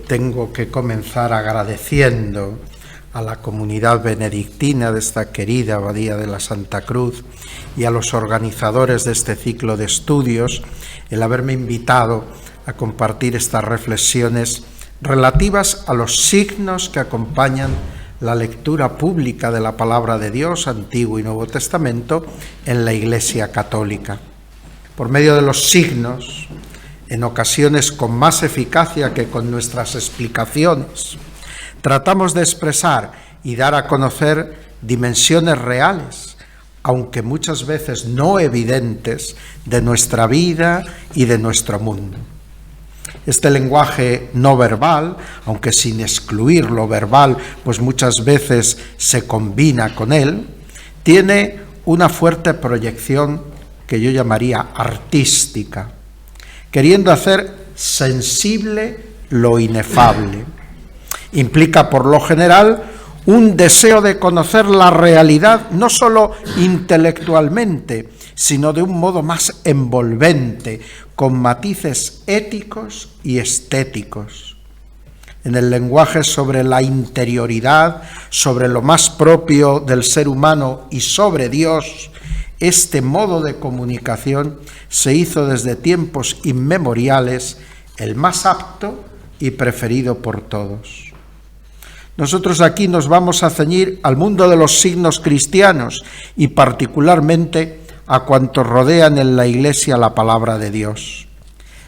Tengo que comenzar agradeciendo a la comunidad benedictina de esta querida Abadía de la Santa Cruz y a los organizadores de este ciclo de estudios el haberme invitado a compartir estas reflexiones relativas a los signos que acompañan la lectura pública de la palabra de Dios, Antiguo y Nuevo Testamento, en la Iglesia Católica. Por medio de los signos, en ocasiones con más eficacia que con nuestras explicaciones, tratamos de expresar y dar a conocer dimensiones reales, aunque muchas veces no evidentes, de nuestra vida y de nuestro mundo. Este lenguaje no verbal, aunque sin excluir lo verbal, pues muchas veces se combina con él, tiene una fuerte proyección que yo llamaría artística, queriendo hacer sensible lo inefable. Implica, por lo general, un deseo de conocer la realidad, no solo intelectualmente, sino de un modo más envolvente, con matices éticos y estéticos. En el lenguaje sobre la interioridad, sobre lo más propio del ser humano y sobre Dios, este modo de comunicación se hizo desde tiempos inmemoriales el más apto y preferido por todos. Nosotros aquí nos vamos a ceñir al mundo de los signos cristianos y particularmente a cuantos rodean en la Iglesia la palabra de Dios.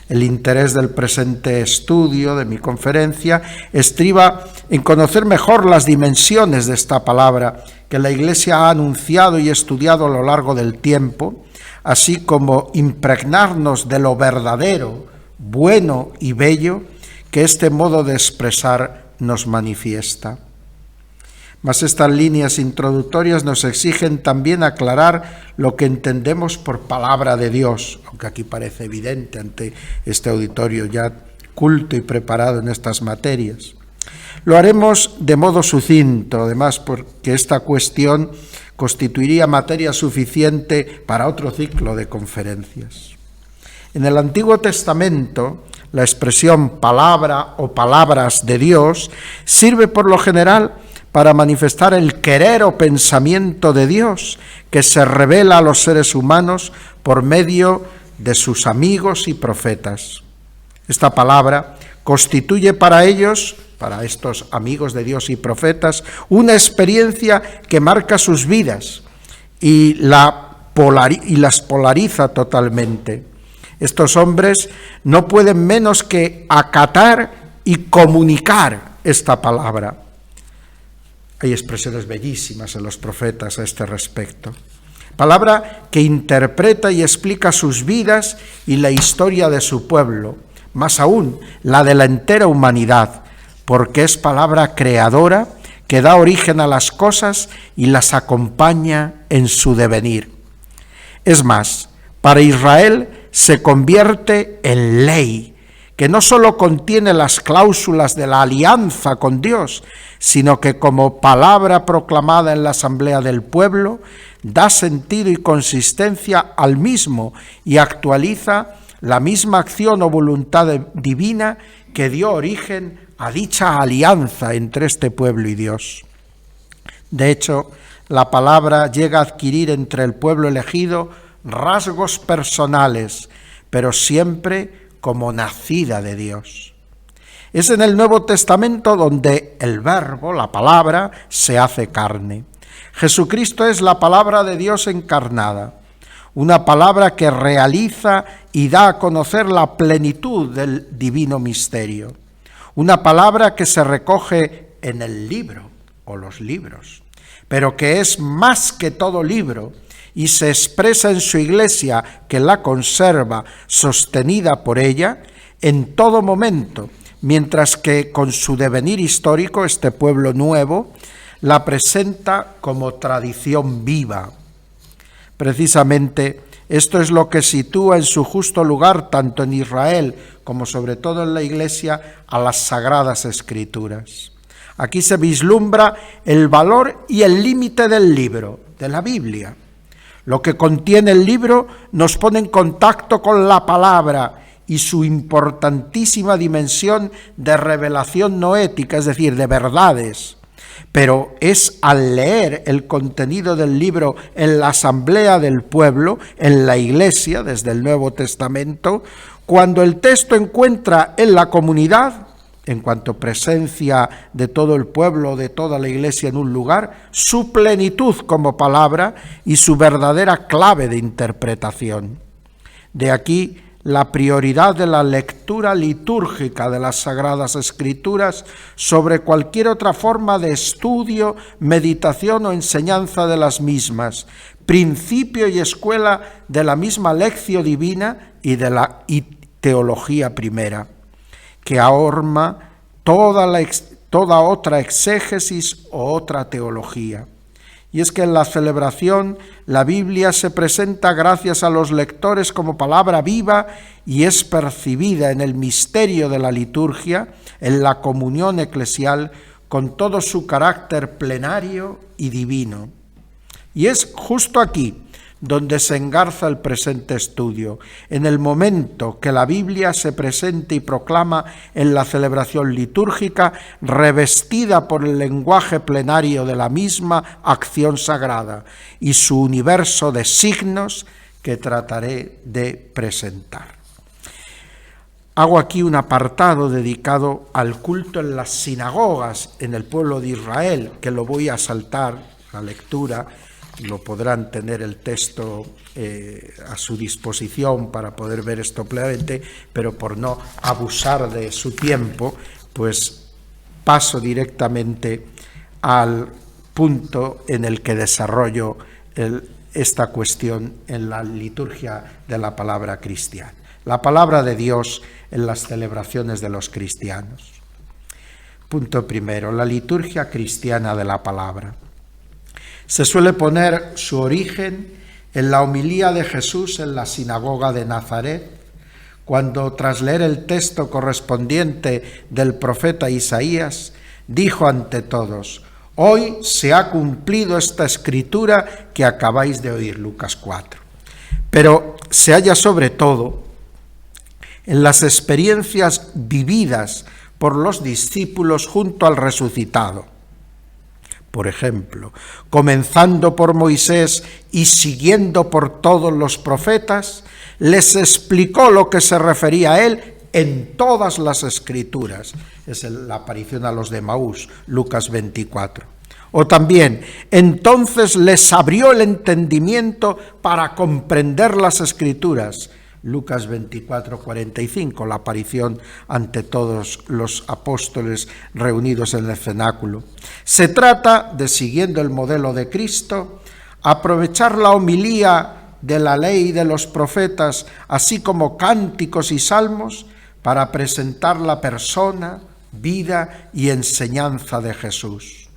El interés del presente estudio de mi conferencia estriba en conocer mejor las dimensiones de esta palabra que la Iglesia ha anunciado y estudiado a lo largo del tiempo, así como impregnarnos de lo verdadero, bueno y bello que este modo de expresar nos manifiesta. Mas estas líneas introductorias nos exigen también aclarar lo que entendemos por palabra de Dios, aunque aquí parece evidente ante este auditorio ya culto y preparado en estas materias. Lo haremos de modo sucinto, además, porque esta cuestión constituiría materia suficiente para otro ciclo de conferencias. En el Antiguo Testamento, la expresión palabra o palabras de Dios sirve por lo general para manifestar el querer o pensamiento de Dios que se revela a los seres humanos por medio de sus amigos y profetas. Esta palabra constituye para ellos, para estos amigos de Dios y profetas, una experiencia que marca sus vidas y las polariza totalmente. Estos hombres no pueden menos que acatar y comunicar esta palabra. Hay expresiones bellísimas en los profetas a este respecto. Palabra que interpreta y explica sus vidas y la historia de su pueblo, más aún la de la entera humanidad, porque es palabra creadora que da origen a las cosas y las acompaña en su devenir. Es más, para Israel se convierte en ley, que no solo contiene las cláusulas de la alianza con Dios, sino que como palabra proclamada en la asamblea del pueblo, da sentido y consistencia al mismo y actualiza la misma acción o voluntad divina que dio origen a dicha alianza entre este pueblo y Dios. De hecho, la palabra llega a adquirir entre el pueblo elegido rasgos personales, pero siempre como nacida de Dios. Es en el Nuevo Testamento donde el verbo, la palabra, se hace carne. Jesucristo es la palabra de Dios encarnada, una palabra que realiza y da a conocer la plenitud del divino misterio, una palabra que se recoge en el libro o los libros, pero que es más que todo libro, y se expresa en su Iglesia, que la conserva, sostenida por ella, en todo momento, mientras que con su devenir histórico, este pueblo nuevo la presenta como tradición viva. Precisamente esto es lo que sitúa en su justo lugar, tanto en Israel como sobre todo en la Iglesia, a las Sagradas Escrituras. Aquí se vislumbra el valor y el límite del libro, de la Biblia. Lo que contiene el libro nos pone en contacto con la palabra y su importantísima dimensión de revelación noética, es decir, de verdades. Pero es al leer el contenido del libro en la asamblea del pueblo, en la Iglesia, desde el Nuevo Testamento, cuando el texto encuentra en la comunidad, en cuanto presencia de todo el pueblo, de toda la Iglesia en un lugar, su plenitud como palabra y su verdadera clave de interpretación. De aquí la prioridad de la lectura litúrgica de las Sagradas Escrituras sobre cualquier otra forma de estudio, meditación o enseñanza de las mismas, principio y escuela de la misma lección divina y de la teología primera, que ahorma toda otra exégesis o otra teología. Y es que en la celebración la Biblia se presenta gracias a los lectores como palabra viva y es percibida en el misterio de la liturgia, en la comunión eclesial, con todo su carácter plenario y divino. Y es justo aquí donde se engarza el presente estudio, en el momento que la Biblia se presenta y proclama en la celebración litúrgica, revestida por el lenguaje plenario de la misma acción sagrada y su universo de signos que trataré de presentar. Hago aquí un apartado dedicado al culto en las sinagogas en el pueblo de Israel, que lo voy a saltar, la lectura. Lo podrán tener el texto a su disposición para poder ver esto plenamente, pero por no abusar de su tiempo, pues paso directamente al punto en el que desarrollo esta cuestión en la liturgia de la palabra cristiana. La palabra de Dios en las celebraciones de los cristianos. Punto primero, la liturgia cristiana de la palabra. Se suele poner su origen en la homilía de Jesús en la sinagoga de Nazaret, cuando tras leer el texto correspondiente del profeta Isaías, dijo ante todos: hoy se ha cumplido esta escritura que acabáis de oír, Lucas 4. Pero se halla sobre todo en las experiencias vividas por los discípulos junto al resucitado. Por ejemplo, comenzando por Moisés y siguiendo por todos los profetas, les explicó lo que se refería a él en todas las Escrituras. Es la aparición a los de Emaús, Lucas 24. O también, entonces les abrió el entendimiento para comprender las Escrituras, Lucas 24, 45, la aparición ante todos los apóstoles reunidos en el cenáculo. Se trata de, siguiendo el modelo de Cristo, aprovechar la homilía de la ley y de los profetas, así como cánticos y salmos, para presentar la persona, vida y enseñanza de Jesús.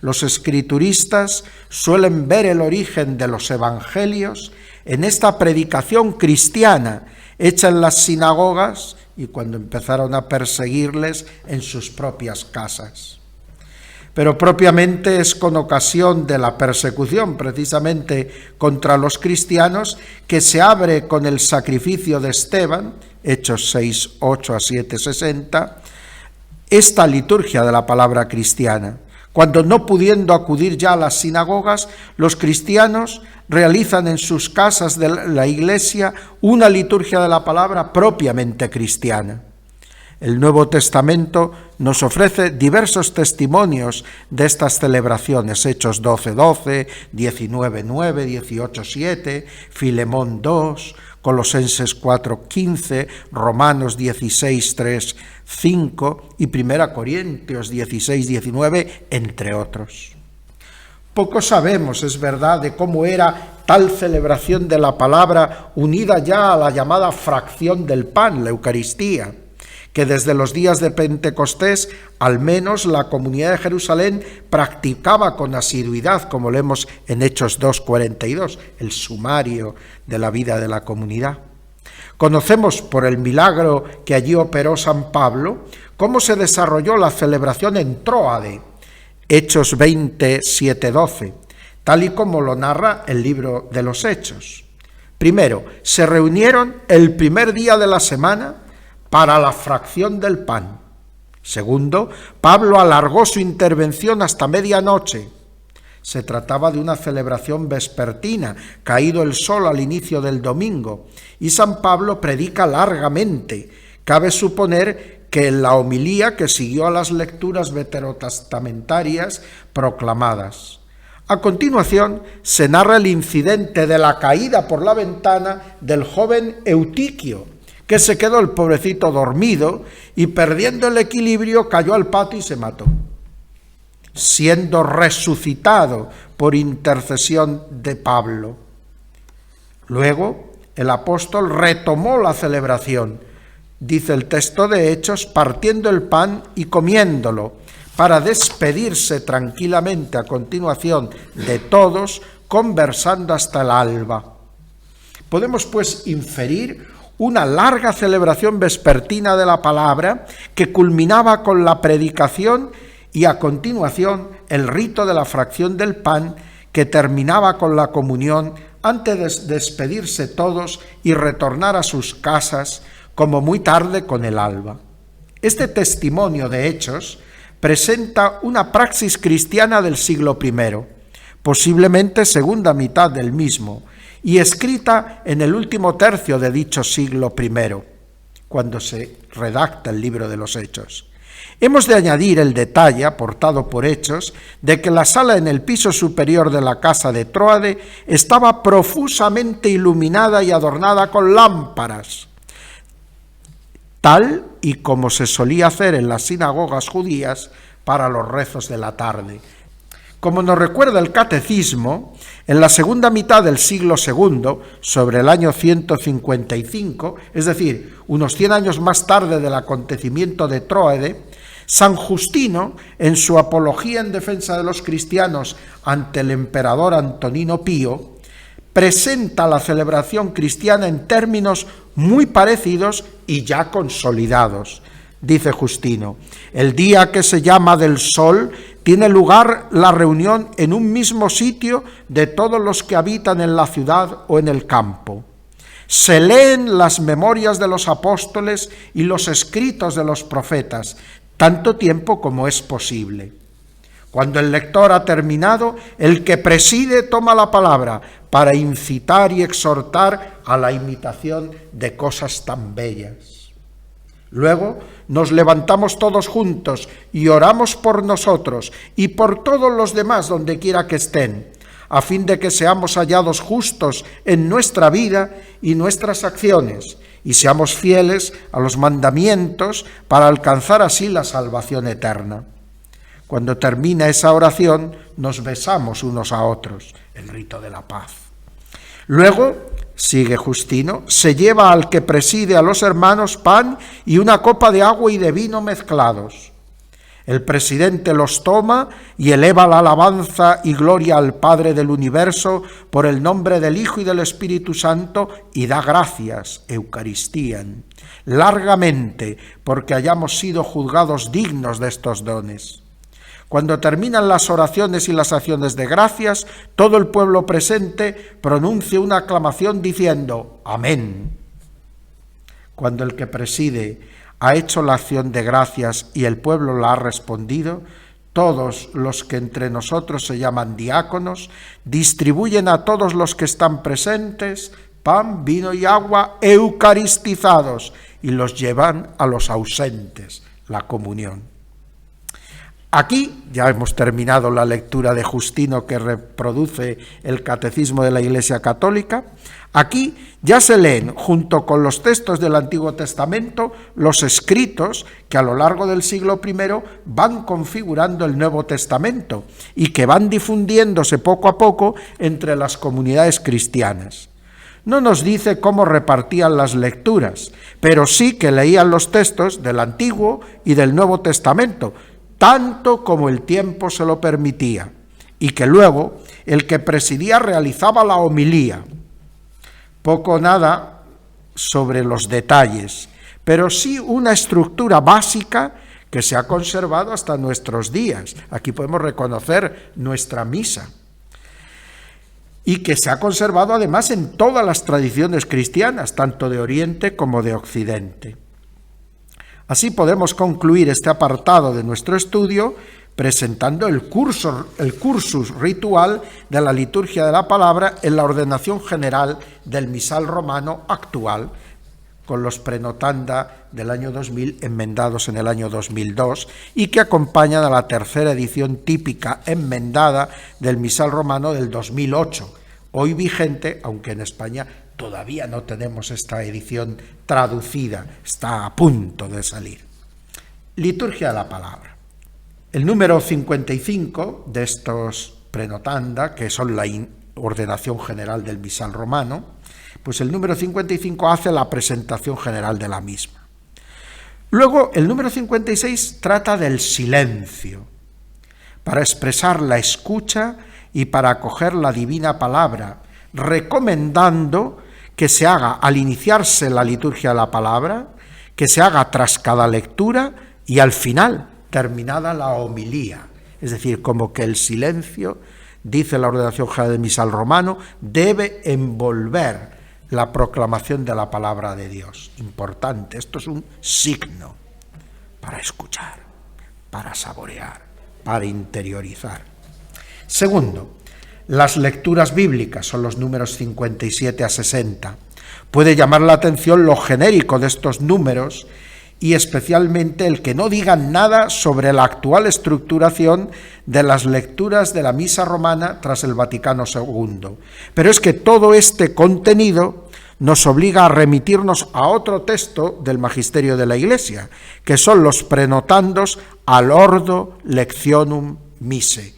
Los escrituristas suelen ver el origen de los evangelios en esta predicación cristiana hecha en las sinagogas y cuando empezaron a perseguirles en sus propias casas. Pero propiamente es con ocasión de la persecución precisamente contra los cristianos que se abre con el sacrificio de Esteban, Hechos 6, 8 a 7, 60, esta liturgia de la palabra cristiana. Cuando no pudiendo acudir ya a las sinagogas, los cristianos realizan en sus casas de la iglesia una liturgia de la palabra propiamente cristiana. El Nuevo Testamento nos ofrece diversos testimonios de estas celebraciones, Hechos 12:12, 19:9, 18:7, Filemón 2, Colosenses 4:15, Romanos 16:3, 5 y 1 Corintios 16:19, entre otros. Poco sabemos, es verdad, de cómo era tal celebración de la palabra unida ya a la llamada fracción del pan, la Eucaristía. que desde los días de Pentecostés, al menos la comunidad de Jerusalén practicaba con asiduidad, como leemos en Hechos 2:42, el sumario de la vida de la comunidad. Conocemos por el milagro que allí operó San Pablo cómo se desarrolló la celebración en Tróade, Hechos 27:12, tal y como lo narra el libro de los Hechos. Primero, se reunieron el primer día de la semana para la fracción del pan. Segundo, Pablo alargó su intervención hasta medianoche. Se trataba de una celebración vespertina, caído el sol al inicio del domingo, y San Pablo predica largamente. Cabe suponer que en la homilía que siguió a las lecturas veterotestamentarias proclamadas. A continuación, se narra el incidente de la caída por la ventana del joven Eutiquio, que se quedó el pobrecito dormido y perdiendo el equilibrio cayó al patio y se mató, siendo resucitado por intercesión de Pablo. Luego, el apóstol retomó la celebración, dice el texto de Hechos, partiendo el pan y comiéndolo, para despedirse tranquilamente a continuación de todos, conversando hasta el alba. Podemos, pues, inferir una larga celebración vespertina de la palabra que culminaba con la predicación y a continuación el rito de la fracción del pan que terminaba con la comunión antes de despedirse todos y retornar a sus casas como muy tarde con el alba. Este testimonio de Hechos presenta una praxis cristiana del siglo I, posiblemente segunda mitad del mismo, y escrita en el último tercio de dicho siglo I, cuando se redacta el libro de los Hechos. Hemos de añadir el detalle, aportado por Hechos, de que la sala en el piso superior de la casa de Tróade estaba profusamente iluminada y adornada con lámparas, tal y como se solía hacer en las sinagogas judías para los rezos de la tarde. Como nos recuerda el Catecismo, en la segunda mitad del siglo II, sobre el año 155, es decir, unos 100 años más tarde del acontecimiento de Tróade, San Justino, en su apología en defensa de los cristianos ante el emperador Antonino Pío, presenta la celebración cristiana en términos muy parecidos y ya consolidados. Dice Justino: el día que se llama del sol tiene lugar la reunión en un mismo sitio de todos los que habitan en la ciudad o en el campo. Se leen las memorias de los apóstoles y los escritos de los profetas, tanto tiempo como es posible. Cuando el lector ha terminado, el que preside toma la palabra para incitar y exhortar a la imitación de cosas tan bellas. Luego nos levantamos todos juntos y oramos por nosotros y por todos los demás donde quiera que estén, a fin de que seamos hallados justos en nuestra vida y nuestras acciones, y seamos fieles a los mandamientos para alcanzar así la salvación eterna. Cuando termina esa oración, nos besamos unos a otros, el rito de la paz. Luego, sigue Justino, se lleva al que preside a los hermanos pan y una copa de agua y de vino mezclados. El presidente los toma y eleva la alabanza y gloria al Padre del universo por el nombre del Hijo y del Espíritu Santo y da gracias, Eucaristían, largamente porque hayamos sido juzgados dignos de estos dones. Cuando terminan las oraciones y las acciones de gracias, todo el pueblo presente pronuncia una aclamación diciendo «Amén». Cuando el que preside ha hecho la acción de gracias y el pueblo la ha respondido, todos los que entre nosotros se llaman diáconos distribuyen a todos los que están presentes pan, vino y agua eucaristizados y los llevan a los ausentes, la comunión. Aquí ya hemos terminado la lectura de Justino que reproduce el Catecismo de la Iglesia Católica. Aquí ya se leen, junto con los textos del Antiguo Testamento, los escritos que a lo largo del siglo I van configurando el Nuevo Testamento y que van difundiéndose poco a poco entre las comunidades cristianas. No nos dice cómo repartían las lecturas, pero sí que leían los textos del Antiguo y del Nuevo Testamento, tanto como el tiempo se lo permitía, y que luego el que presidía realizaba la homilía. Poco o nada sobre los detalles, pero sí una estructura básica que se ha conservado hasta nuestros días. Aquí podemos reconocer nuestra misa, y que se ha conservado además en todas las tradiciones cristianas, tanto de Oriente como de Occidente. Así podemos concluir este apartado de nuestro estudio presentando el cursus ritual de la liturgia de la palabra en la ordenación general del misal romano actual, con los prenotanda del año 2000 enmendados en el año 2002 y que acompañan a la tercera edición típica enmendada del misal romano del 2008, hoy vigente, aunque en España todavía no tenemos esta edición traducida, está a punto de salir. Liturgia de la palabra. El número 55 de estos prenotanda, que son la ordenación general del misal romano, pues el número 55 hace la presentación general de la misma. Luego, el número 56 trata del silencio, para expresar la escucha y para acoger la divina palabra, recomendando que se haga al iniciarse la liturgia de la palabra, que se haga tras cada lectura y al final, terminada la homilía. Es decir, como que el silencio, dice la ordenación general del misal romano, debe envolver la proclamación de la palabra de Dios. Importante, esto es un signo para escuchar, para saborear, para interiorizar. Segundo, las lecturas bíblicas son los números 57 a 60. Puede llamar la atención lo genérico de estos números y especialmente el que no digan nada sobre la actual estructuración de las lecturas de la misa romana tras el Vaticano II. Pero es que todo este contenido nos obliga a remitirnos a otro texto del Magisterio de la Iglesia, que son los prenotandos al Ordo Lectionum Missae.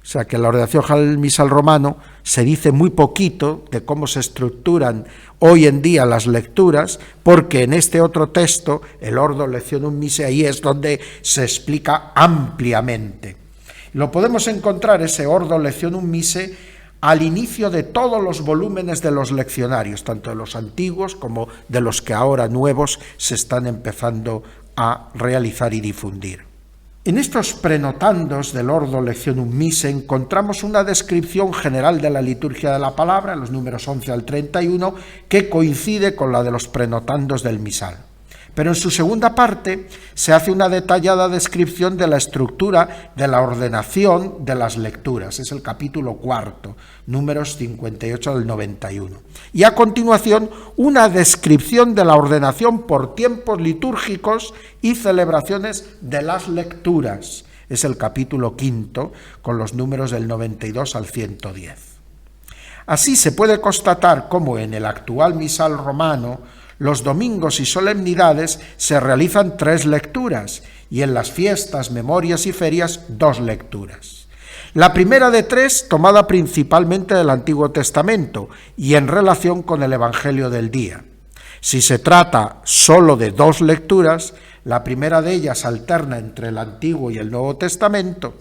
O sea que en la ordenación general del misal romano se dice muy poquito de cómo se estructuran hoy en día las lecturas, porque en este otro texto, el Ordo Lectionum Missae, ahí es donde se explica ampliamente. Lo podemos encontrar, ese Ordo Lectionum Missae, al inicio de todos los volúmenes de los leccionarios, tanto de los antiguos como de los que ahora nuevos se están empezando a realizar y difundir. En estos prenotandos del Ordo Lectionum Missae encontramos una descripción general de la liturgia de la palabra, en los números 11 al 31, que coincide con la de los prenotandos del misal. Pero en su segunda parte se hace una detallada descripción de la estructura de la ordenación de las lecturas. Es el capítulo 4, números 58 al 91. Y a continuación, una descripción de la ordenación por tiempos litúrgicos y celebraciones de las lecturas. Es el capítulo 5, con los números del 92 al 110. Así se puede constatar cómo en el actual misal romano los domingos y solemnidades se realizan 3 lecturas y en las fiestas, memorias y ferias 2 lecturas. La primera de 3 tomada principalmente del Antiguo Testamento y en relación con el Evangelio del día. Si se trata solo de 2 lecturas, la primera de ellas alterna entre el Antiguo y el Nuevo Testamento.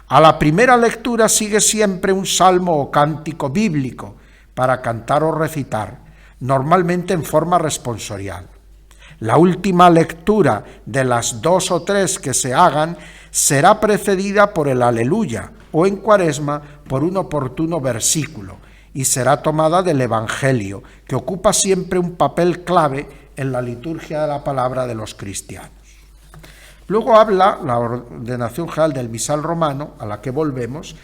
A la primera lectura sigue siempre un salmo o cántico bíblico para cantar o recitar, normalmente en forma responsorial. La última lectura de las 2 o 3 que se hagan será precedida por el Aleluya o en Cuaresma por un oportuno versículo y será tomada del Evangelio, que ocupa siempre un papel clave en la liturgia de la palabra de los cristianos. Luego habla la ordenación general del misal romano, a la que volvemos,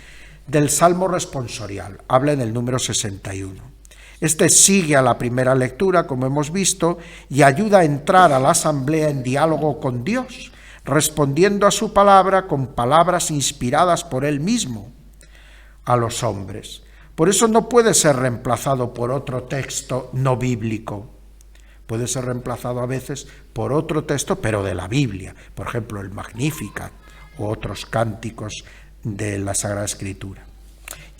del salmo responsorial. Habla en el número 61. Este sigue a la primera lectura, como hemos visto, y ayuda a entrar a la asamblea en diálogo con Dios, respondiendo a su palabra con palabras inspiradas por Él mismo a los hombres. Por eso no puede ser reemplazado por otro texto no bíblico. Puede ser reemplazado a veces por otro texto, pero de la Biblia, por ejemplo, el Magnificat o otros cánticos de la Sagrada Escritura.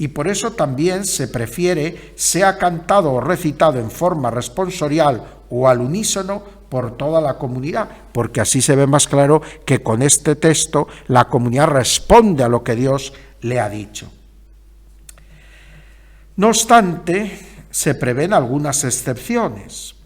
y por eso también se prefiere sea cantado o recitado en forma responsorial o al unísono por toda la comunidad, porque así se ve más claro que con este texto la comunidad responde a lo que Dios le ha dicho. No obstante, se prevén algunas excepciones.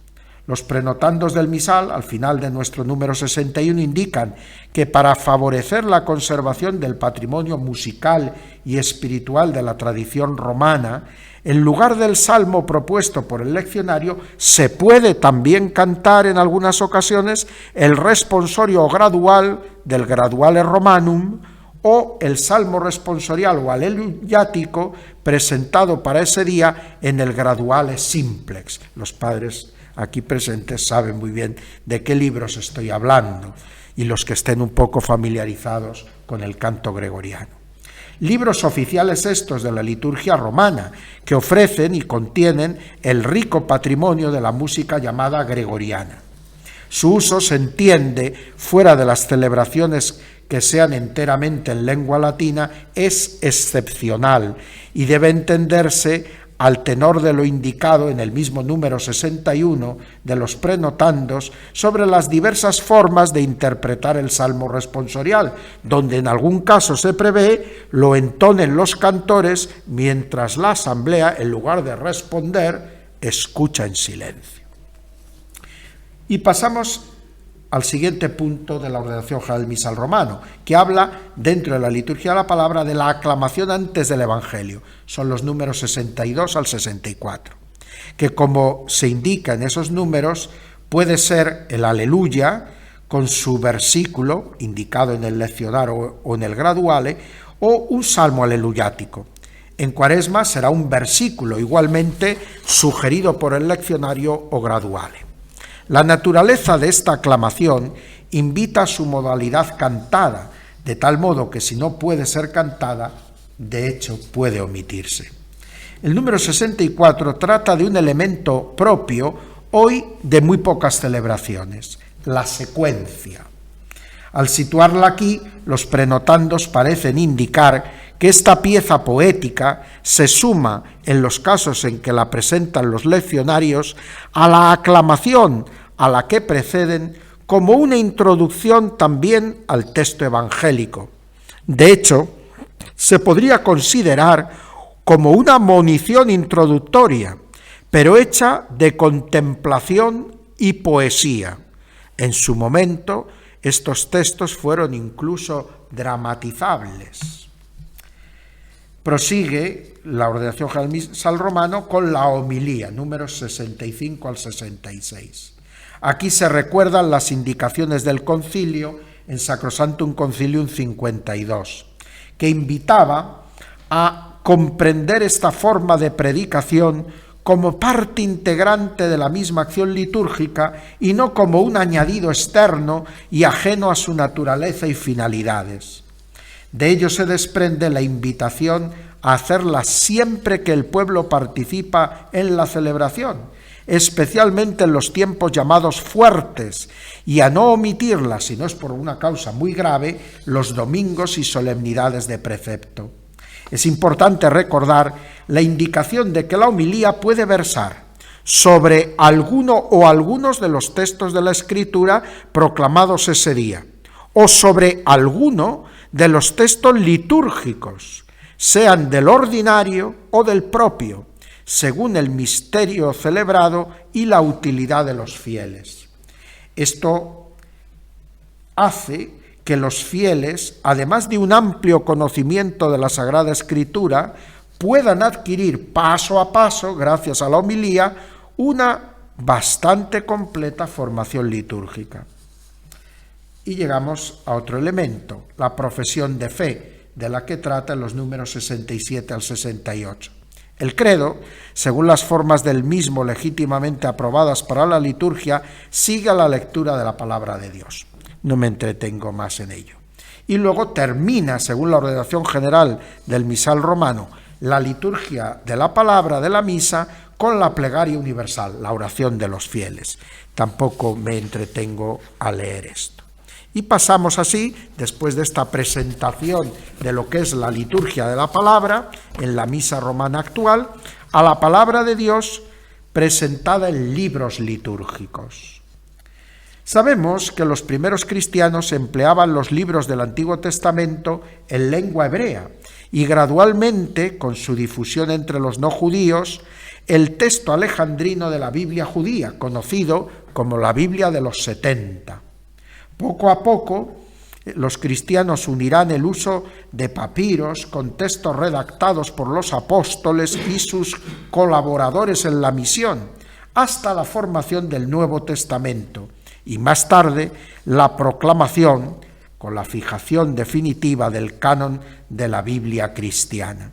Los prenotandos del misal, al final de nuestro número 61, indican que para favorecer la conservación del patrimonio musical y espiritual de la tradición romana, en lugar del salmo propuesto por el leccionario, se puede también cantar en algunas ocasiones el responsorio gradual del Graduale Romanum o el salmo responsorial o aleluyático presentado para ese día en el Graduale Simplex. Los padres aquí presentes saben muy bien de qué libros estoy hablando, y los que estén un poco familiarizados con el canto gregoriano. Libros oficiales estos de la liturgia romana, que ofrecen y contienen el rico patrimonio de la música llamada gregoriana. Su uso se entiende fuera de las celebraciones que sean enteramente en lengua latina, es excepcional y debe entenderse al tenor de lo indicado en el mismo número 61 de los prenotandos sobre las diversas formas de interpretar el salmo responsorial, donde en algún caso se prevé lo entonen los cantores mientras la asamblea, en lugar de responder, escucha en silencio. Y pasamos al siguiente punto de la ordenación general del misal romano, que habla, dentro de la liturgia de la palabra, de la aclamación antes del Evangelio. Son los números 62 al 64, que, como se indica en esos números, puede ser el aleluya con su versículo indicado en el leccionario o en el graduale, o un salmo aleluyático. En Cuaresma será un versículo igualmente sugerido por el leccionario o graduale. La naturaleza de esta aclamación invita a su modalidad cantada, de tal modo que si no puede ser cantada, de hecho puede omitirse. El número 64 trata de un elemento propio hoy de muy pocas celebraciones, la secuencia. Al situarla aquí, los prenotandos parecen indicar que esta pieza poética se suma, en los casos en que la presentan los leccionarios, a la aclamación a la que preceden como una introducción también al texto evangélico. De hecho, se podría considerar como una monición introductoria, pero hecha de contemplación y poesía. En su momento, estos textos fueron incluso dramatizables. Prosigue la ordenación general del misal romano con la homilía, números 65 al 66. Aquí se recuerdan las indicaciones del concilio en Sacrosanctum Concilium 52, que invitaba a comprender esta forma de predicación como parte integrante de la misma acción litúrgica y no como un añadido externo y ajeno a su naturaleza y finalidades. De ello se desprende la invitación a hacerla siempre que el pueblo participa en la celebración, especialmente en los tiempos llamados fuertes, y a no omitirla, si no es por una causa muy grave, los domingos y solemnidades de precepto. Es importante recordar la indicación de que la homilía puede versar sobre alguno o algunos de los textos de la Escritura proclamados ese día, o sobre alguno de los textos litúrgicos, sean del ordinario o del propio, según el misterio celebrado y la utilidad de los fieles. Esto hace que los fieles, además de un amplio conocimiento de la Sagrada Escritura, puedan adquirir paso a paso, gracias a la homilía, una bastante completa formación litúrgica. Y llegamos a otro elemento, la profesión de fe, de la que trata los números 67 al 68. El credo, según las formas del mismo legítimamente aprobadas para la liturgia, sigue la lectura de la palabra de Dios. No me entretengo más en ello. Y luego termina, según la ordenación general del misal romano, la liturgia de la palabra de la misa con la plegaria universal, la oración de los fieles. Tampoco me entretengo a leer esto. Y pasamos así, después de esta presentación de lo que es la liturgia de la palabra, en la misa romana actual, a la palabra de Dios presentada en libros litúrgicos. Sabemos que los primeros cristianos empleaban los libros del Antiguo Testamento en lengua hebrea y gradualmente, con su difusión entre los no judíos, el texto alejandrino de la Biblia judía, conocido como la Biblia de los 70. Poco a poco, los cristianos unirán el uso de papiros con textos redactados por los apóstoles y sus colaboradores en la misión, hasta la formación del Nuevo Testamento, y más tarde la proclamación con la fijación definitiva del canon de la Biblia cristiana.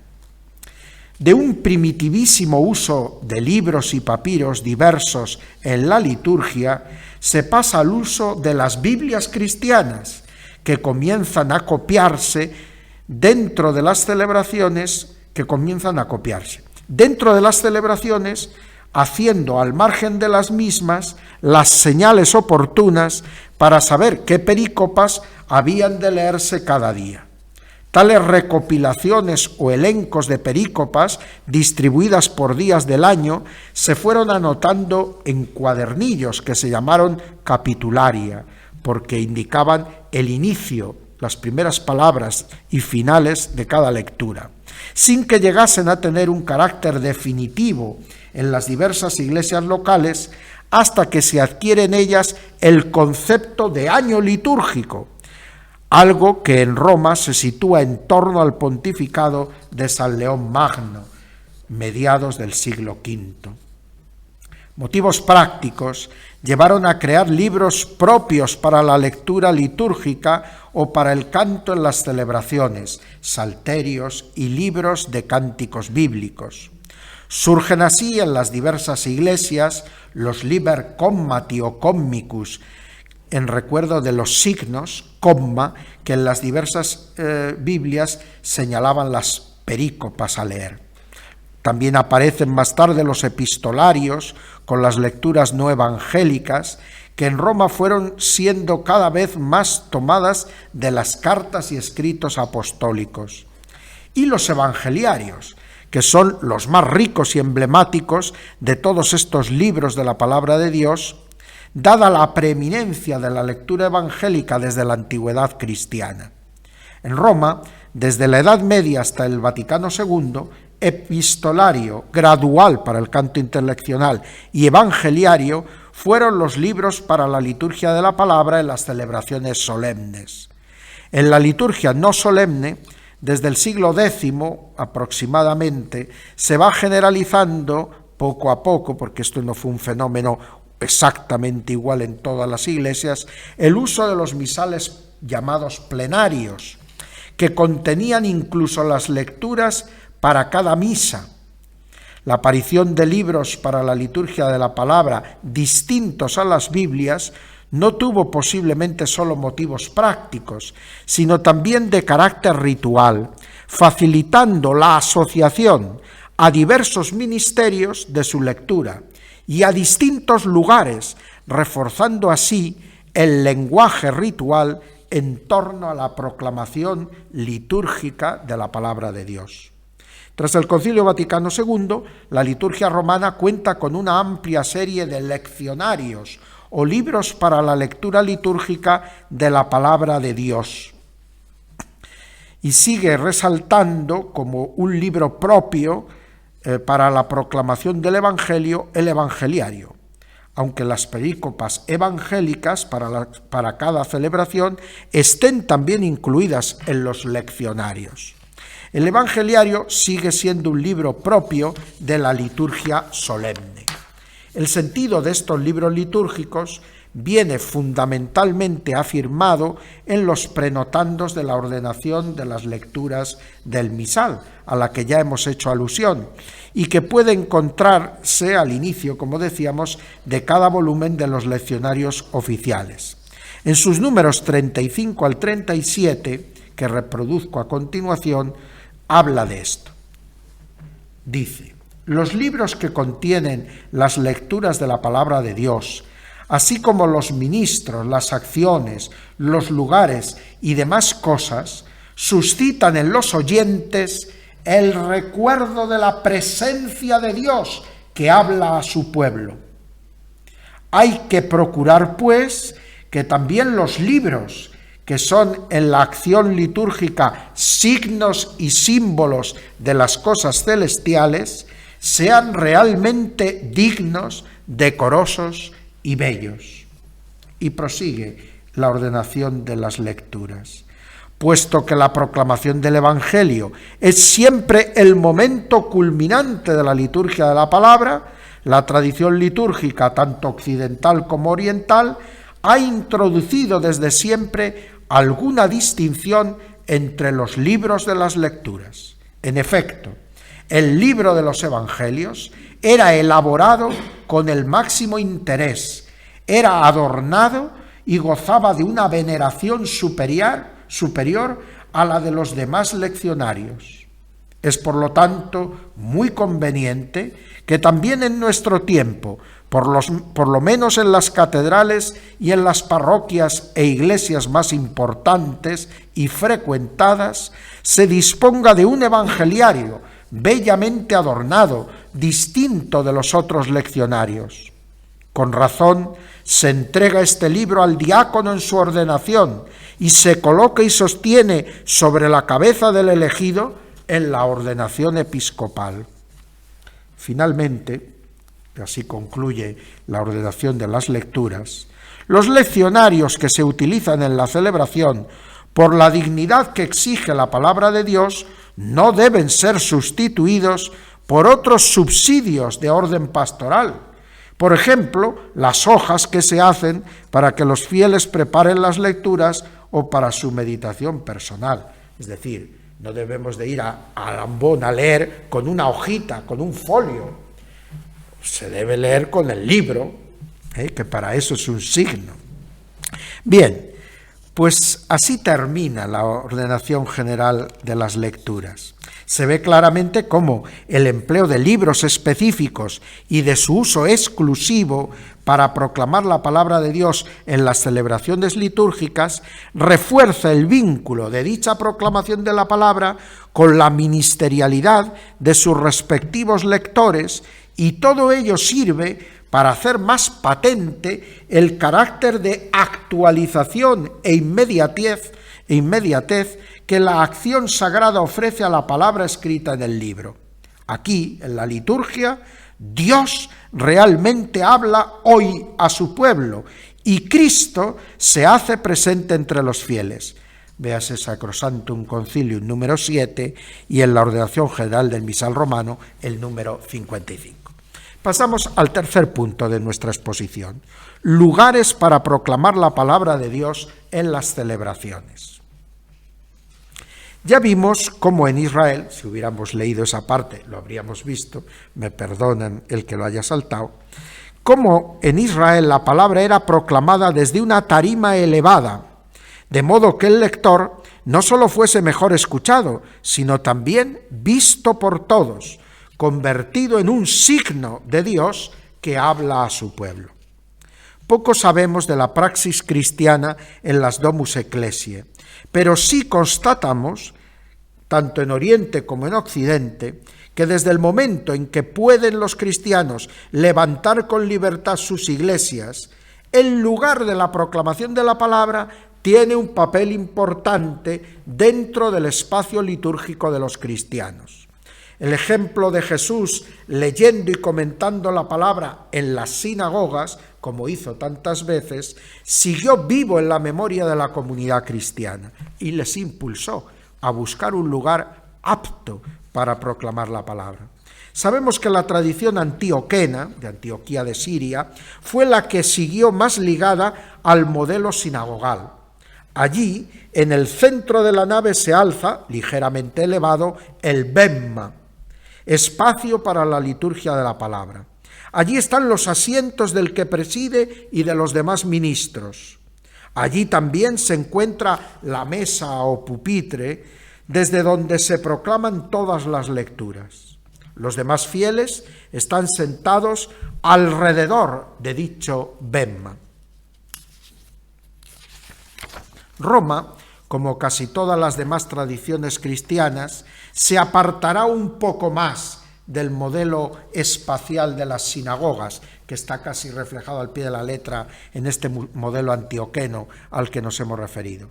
De un primitivísimo uso de libros y papiros diversos en la liturgia, se pasa al uso de las Biblias cristianas, que comienzan a copiarse dentro de las celebraciones, haciendo al margen de las mismas las señales oportunas para saber qué perícopas habían de leerse cada día. Tales recopilaciones o elencos de perícopas, distribuidas por días del año, se fueron anotando en cuadernillos que se llamaron capitularia, porque indicaban el inicio, las primeras palabras y finales de cada lectura, sin que llegasen a tener un carácter definitivo en las diversas iglesias locales, hasta que se adquiere en ellas el concepto de año litúrgico, algo que en Roma se sitúa en torno al pontificado de San León Magno, mediados del siglo V. Motivos prácticos llevaron a crear libros propios para la lectura litúrgica o para el canto en las celebraciones, salterios y libros de cánticos bíblicos. Surgen así en las diversas iglesias los liber commati o commicus, en recuerdo de los signos, comma, que en las diversas Biblias señalaban las perícopas a leer. También aparecen más tarde los epistolarios con las lecturas no evangélicas, que en Roma fueron siendo cada vez más tomadas de las cartas y escritos apostólicos. Y los evangeliarios, que son los más ricos y emblemáticos de todos estos libros de la palabra de Dios, dada la preeminencia de la lectura evangélica desde la antigüedad cristiana. En Roma, desde la Edad Media hasta el Vaticano II, epistolario, gradual para el canto interleccional y evangeliario fueron los libros para la liturgia de la palabra en las celebraciones solemnes. En la liturgia no solemne, desde el siglo X aproximadamente, se va generalizando poco a poco, porque esto no fue un fenómeno exactamente igual en todas las iglesias, el uso de los misales llamados plenarios, que contenían incluso las lecturas para cada misa. La aparición de libros para la liturgia de la palabra distintos a las Biblias no tuvo posiblemente solo motivos prácticos, sino también de carácter ritual, facilitando la asociación a diversos ministerios de su lectura y a distintos lugares, reforzando así el lenguaje ritual en torno a la proclamación litúrgica de la palabra de Dios. Tras el Concilio Vaticano II, la liturgia romana cuenta con una amplia serie de leccionarios o libros para la lectura litúrgica de la palabra de Dios. Y sigue resaltando como un libro propio para la proclamación del Evangelio, el Evangeliario, aunque las perícopas evangélicas para cada celebración estén también incluidas en los leccionarios. El Evangeliario sigue siendo un libro propio de la liturgia solemne. El sentido de estos libros litúrgicos viene fundamentalmente afirmado en los prenotandos de la ordenación de las lecturas del misal, a la que ya hemos hecho alusión, y que puede encontrarse al inicio, como decíamos, de cada volumen de los leccionarios oficiales. En sus números 35 al 37, que reproduzco a continuación, habla de esto. Dice: los libros que contienen las lecturas de la palabra de Dios, así como los ministros, las acciones, los lugares y demás cosas, suscitan en los oyentes el recuerdo de la presencia de Dios que habla a su pueblo. Hay que procurar, pues, que también los libros, que son en la acción litúrgica signos y símbolos de las cosas celestiales, sean realmente dignos, decorosos y bellos. Y prosigue la ordenación de las lecturas. Puesto que la proclamación del Evangelio es siempre el momento culminante de la liturgia de la palabra, la tradición litúrgica, tanto occidental como oriental, ha introducido desde siempre alguna distinción entre los libros de las lecturas. En efecto, el libro de los Evangelios era elaborado con el máximo interés, era adornado y gozaba de una veneración superior a la de los demás leccionarios. Es por lo tanto muy conveniente que también en nuestro tiempo, por lo menos en las catedrales y en las parroquias e iglesias más importantes y frecuentadas, se disponga de un evangeliario bellamente adornado, distinto de los otros leccionarios. Con razón se entrega este libro al diácono en su ordenación y se coloca y sostiene sobre la cabeza del elegido en la ordenación episcopal. Finalmente, así concluye la ordenación de las lecturas, los leccionarios que se utilizan en la celebración por la dignidad que exige la palabra de Dios no deben ser sustituidos por otros subsidios de orden pastoral. Por ejemplo, las hojas que se hacen para que los fieles preparen las lecturas o para su meditación personal. Es decir, no debemos de ir a Lambón a leer con una hojita, con un folio. Se debe leer con el libro, que para eso es un signo. Bien, pues así termina la ordenación general de las lecturas. Se ve claramente cómo el empleo de libros específicos y de su uso exclusivo para proclamar la palabra de Dios en las celebraciones litúrgicas refuerza el vínculo de dicha proclamación de la palabra con la ministerialidad de sus respectivos lectores, y todo ello sirve para hacer más patente el carácter de actualización e inmediatez que la acción sagrada ofrece a la palabra escrita en el libro. Aquí, en la liturgia, Dios realmente habla hoy a su pueblo y Cristo se hace presente entre los fieles. Véase Sacrosanctum Concilium número 7 y en la ordenación general del misal romano el número 55. Pasamos al tercer punto de nuestra exposición: lugares para proclamar la palabra de Dios en las celebraciones. Ya vimos cómo en Israel, si hubiéramos leído esa parte, lo habríamos visto, me perdonan el que lo haya saltado, cómo en Israel la palabra era proclamada desde una tarima elevada, de modo que el lector no solo fuese mejor escuchado, sino también visto por todos, convertido en un signo de Dios que habla a su pueblo. Poco sabemos de la praxis cristiana en las Domus Ecclesiae, pero sí constatamos, tanto en Oriente como en Occidente, que desde el momento en que pueden los cristianos levantar con libertad sus iglesias, el lugar de la proclamación de la palabra tiene un papel importante dentro del espacio litúrgico de los cristianos. El ejemplo de Jesús leyendo y comentando la palabra en las sinagogas, como hizo tantas veces, siguió vivo en la memoria de la comunidad cristiana y les impulsó a buscar un lugar apto para proclamar la palabra. Sabemos que la tradición antioquena, de Antioquía de Siria, fue la que siguió más ligada al modelo sinagogal. Allí, en el centro de la nave se alza, ligeramente elevado, el bemma, espacio para la liturgia de la palabra. Allí están los asientos del que preside y de los demás ministros. Allí también se encuentra la mesa o pupitre desde donde se proclaman todas las lecturas. Los demás fieles están sentados alrededor de dicho bemma. Roma, como casi todas las demás tradiciones cristianas, se apartará un poco más del modelo espacial de las sinagogas, que está casi reflejado al pie de la letra en este modelo antioqueno al que nos hemos referido.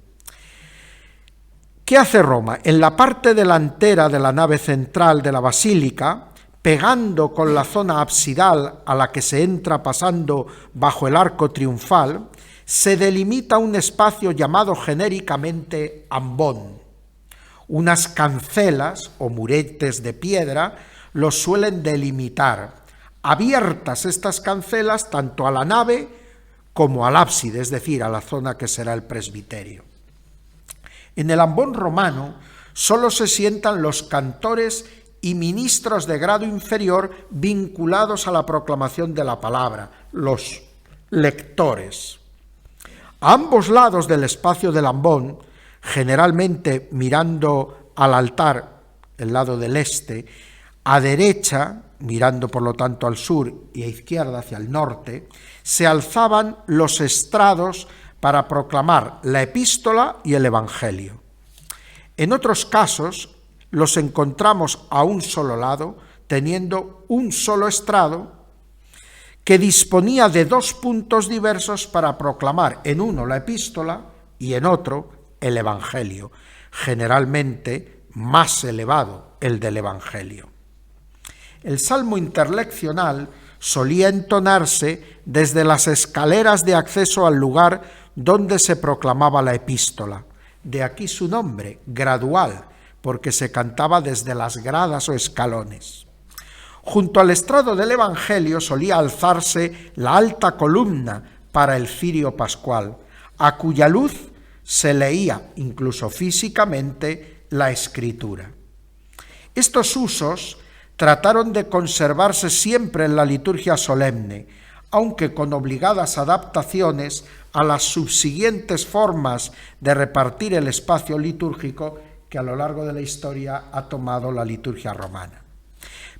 ¿Qué hace Roma? En la parte delantera de la nave central de la basílica, pegando con la zona absidal a la que se entra pasando bajo el arco triunfal, se delimita un espacio llamado genéricamente ambón. Unas cancelas o muretes de piedra los suelen delimitar, abiertas estas cancelas tanto a la nave como al ábside, es decir, a la zona que será el presbiterio. En el ambón romano solo se sientan los cantores y ministros de grado inferior vinculados a la proclamación de la palabra, los lectores. A ambos lados del espacio del ambón, generalmente mirando al altar, el lado del este, a derecha, mirando por lo tanto al sur, y a izquierda hacia el norte, se alzaban los estrados para proclamar la epístola y el evangelio. En otros casos, los encontramos a un solo lado, teniendo un solo estrado, que disponía de dos puntos diversos para proclamar en uno la epístola y en otro el evangelio, generalmente más elevado el del evangelio. El salmo interleccional solía entonarse desde las escaleras de acceso al lugar donde se proclamaba la epístola. De aquí su nombre, gradual, porque se cantaba desde las gradas o escalones. Junto al estrado del evangelio solía alzarse la alta columna para el cirio pascual, a cuya luz se leía, incluso físicamente, la escritura. Estos usos trataron de conservarse siempre en la liturgia solemne, aunque con obligadas adaptaciones a las subsiguientes formas de repartir el espacio litúrgico que a lo largo de la historia ha tomado la liturgia romana.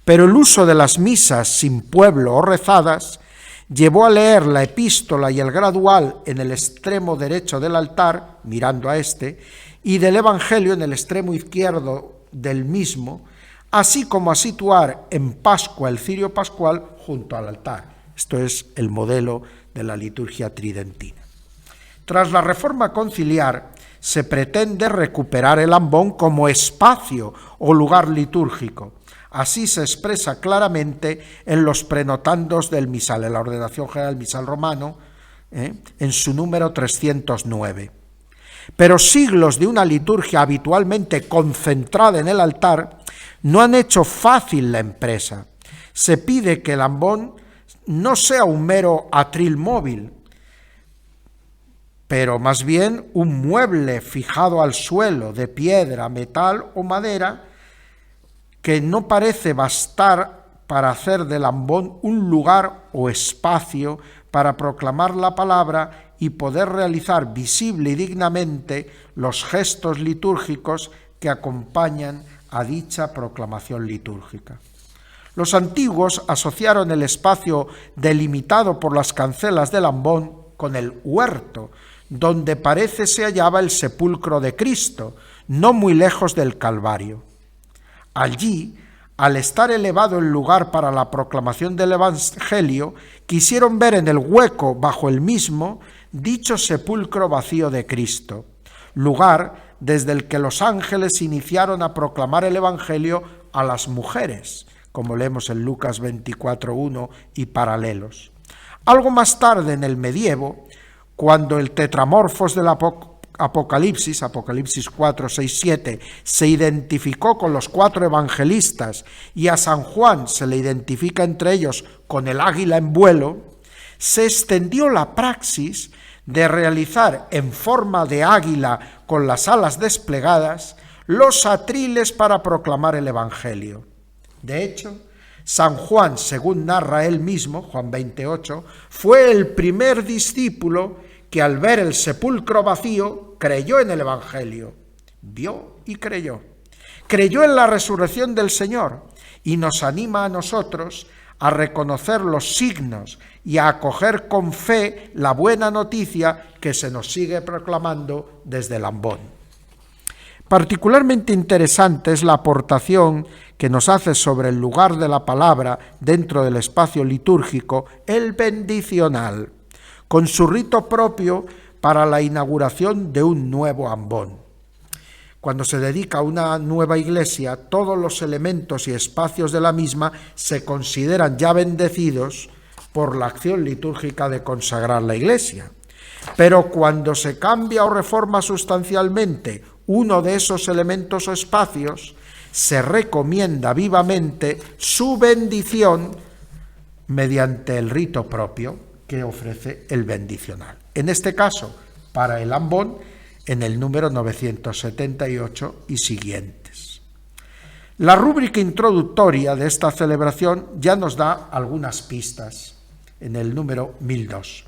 Pero el uso de las misas sin pueblo o rezadas llevó a leer la epístola y el gradual en el extremo derecho del altar, mirando a este, y del evangelio en el extremo izquierdo del mismo, así como a situar en Pascua el cirio pascual junto al altar. Esto es el modelo de la liturgia tridentina. Tras la reforma conciliar, se pretende recuperar el ambón como espacio o lugar litúrgico. Así se expresa claramente en los prenotandos del misal, en la ordenación general del misal romano, en su número 309. Pero siglos de una liturgia habitualmente concentrada en el altar no han hecho fácil la empresa. Se pide que el ambón no sea un mero atril móvil, pero más bien un mueble fijado al suelo de piedra, metal o madera, que no parece bastar para hacer del ambón un lugar o espacio para proclamar la palabra y poder realizar visible y dignamente los gestos litúrgicos que acompañan a dicha proclamación litúrgica. Los antiguos asociaron el espacio delimitado por las cancelas del ambón con el huerto, donde parece se hallaba el sepulcro de Cristo, no muy lejos del Calvario. Allí, al estar elevado el lugar para la proclamación del Evangelio, quisieron ver en el hueco bajo el mismo dicho sepulcro vacío de Cristo, lugar desde el que los ángeles iniciaron a proclamar el Evangelio a las mujeres, como leemos en Lucas 24:1 y paralelos. Algo más tarde, en el medievo, cuando el tetramorfos del Apocalipsis 4, 6, 7, se identificó con los 4 evangelistas y a San Juan se le identifica entre ellos con el águila en vuelo, se extendió la praxis de realizar en forma de águila con las alas desplegadas los atriles para proclamar el Evangelio. De hecho, San Juan, según narra él mismo, Juan 20:8, fue el primer discípulo que al ver el sepulcro vacío creyó en el Evangelio. Vio y creyó. Creyó en la resurrección del Señor y nos anima a nosotros a reconocer los signos y a acoger con fe la buena noticia que se nos sigue proclamando desde el ambón. Particularmente interesante es la aportación que nos hace sobre el lugar de la palabra dentro del espacio litúrgico el bendicional, con su rito propio para la inauguración de un nuevo ambón. Cuando se dedica una nueva iglesia, todos los elementos y espacios de la misma se consideran ya bendecidos por la acción litúrgica de consagrar la iglesia. Pero cuando se cambia o reforma sustancialmente uno de esos elementos o espacios, se recomienda vivamente su bendición mediante el rito propio que ofrece el bendicional. En este caso, para el ambón, en el número 978 y siguientes. La rúbrica introductoria de esta celebración ya nos da algunas pistas en el número 1002.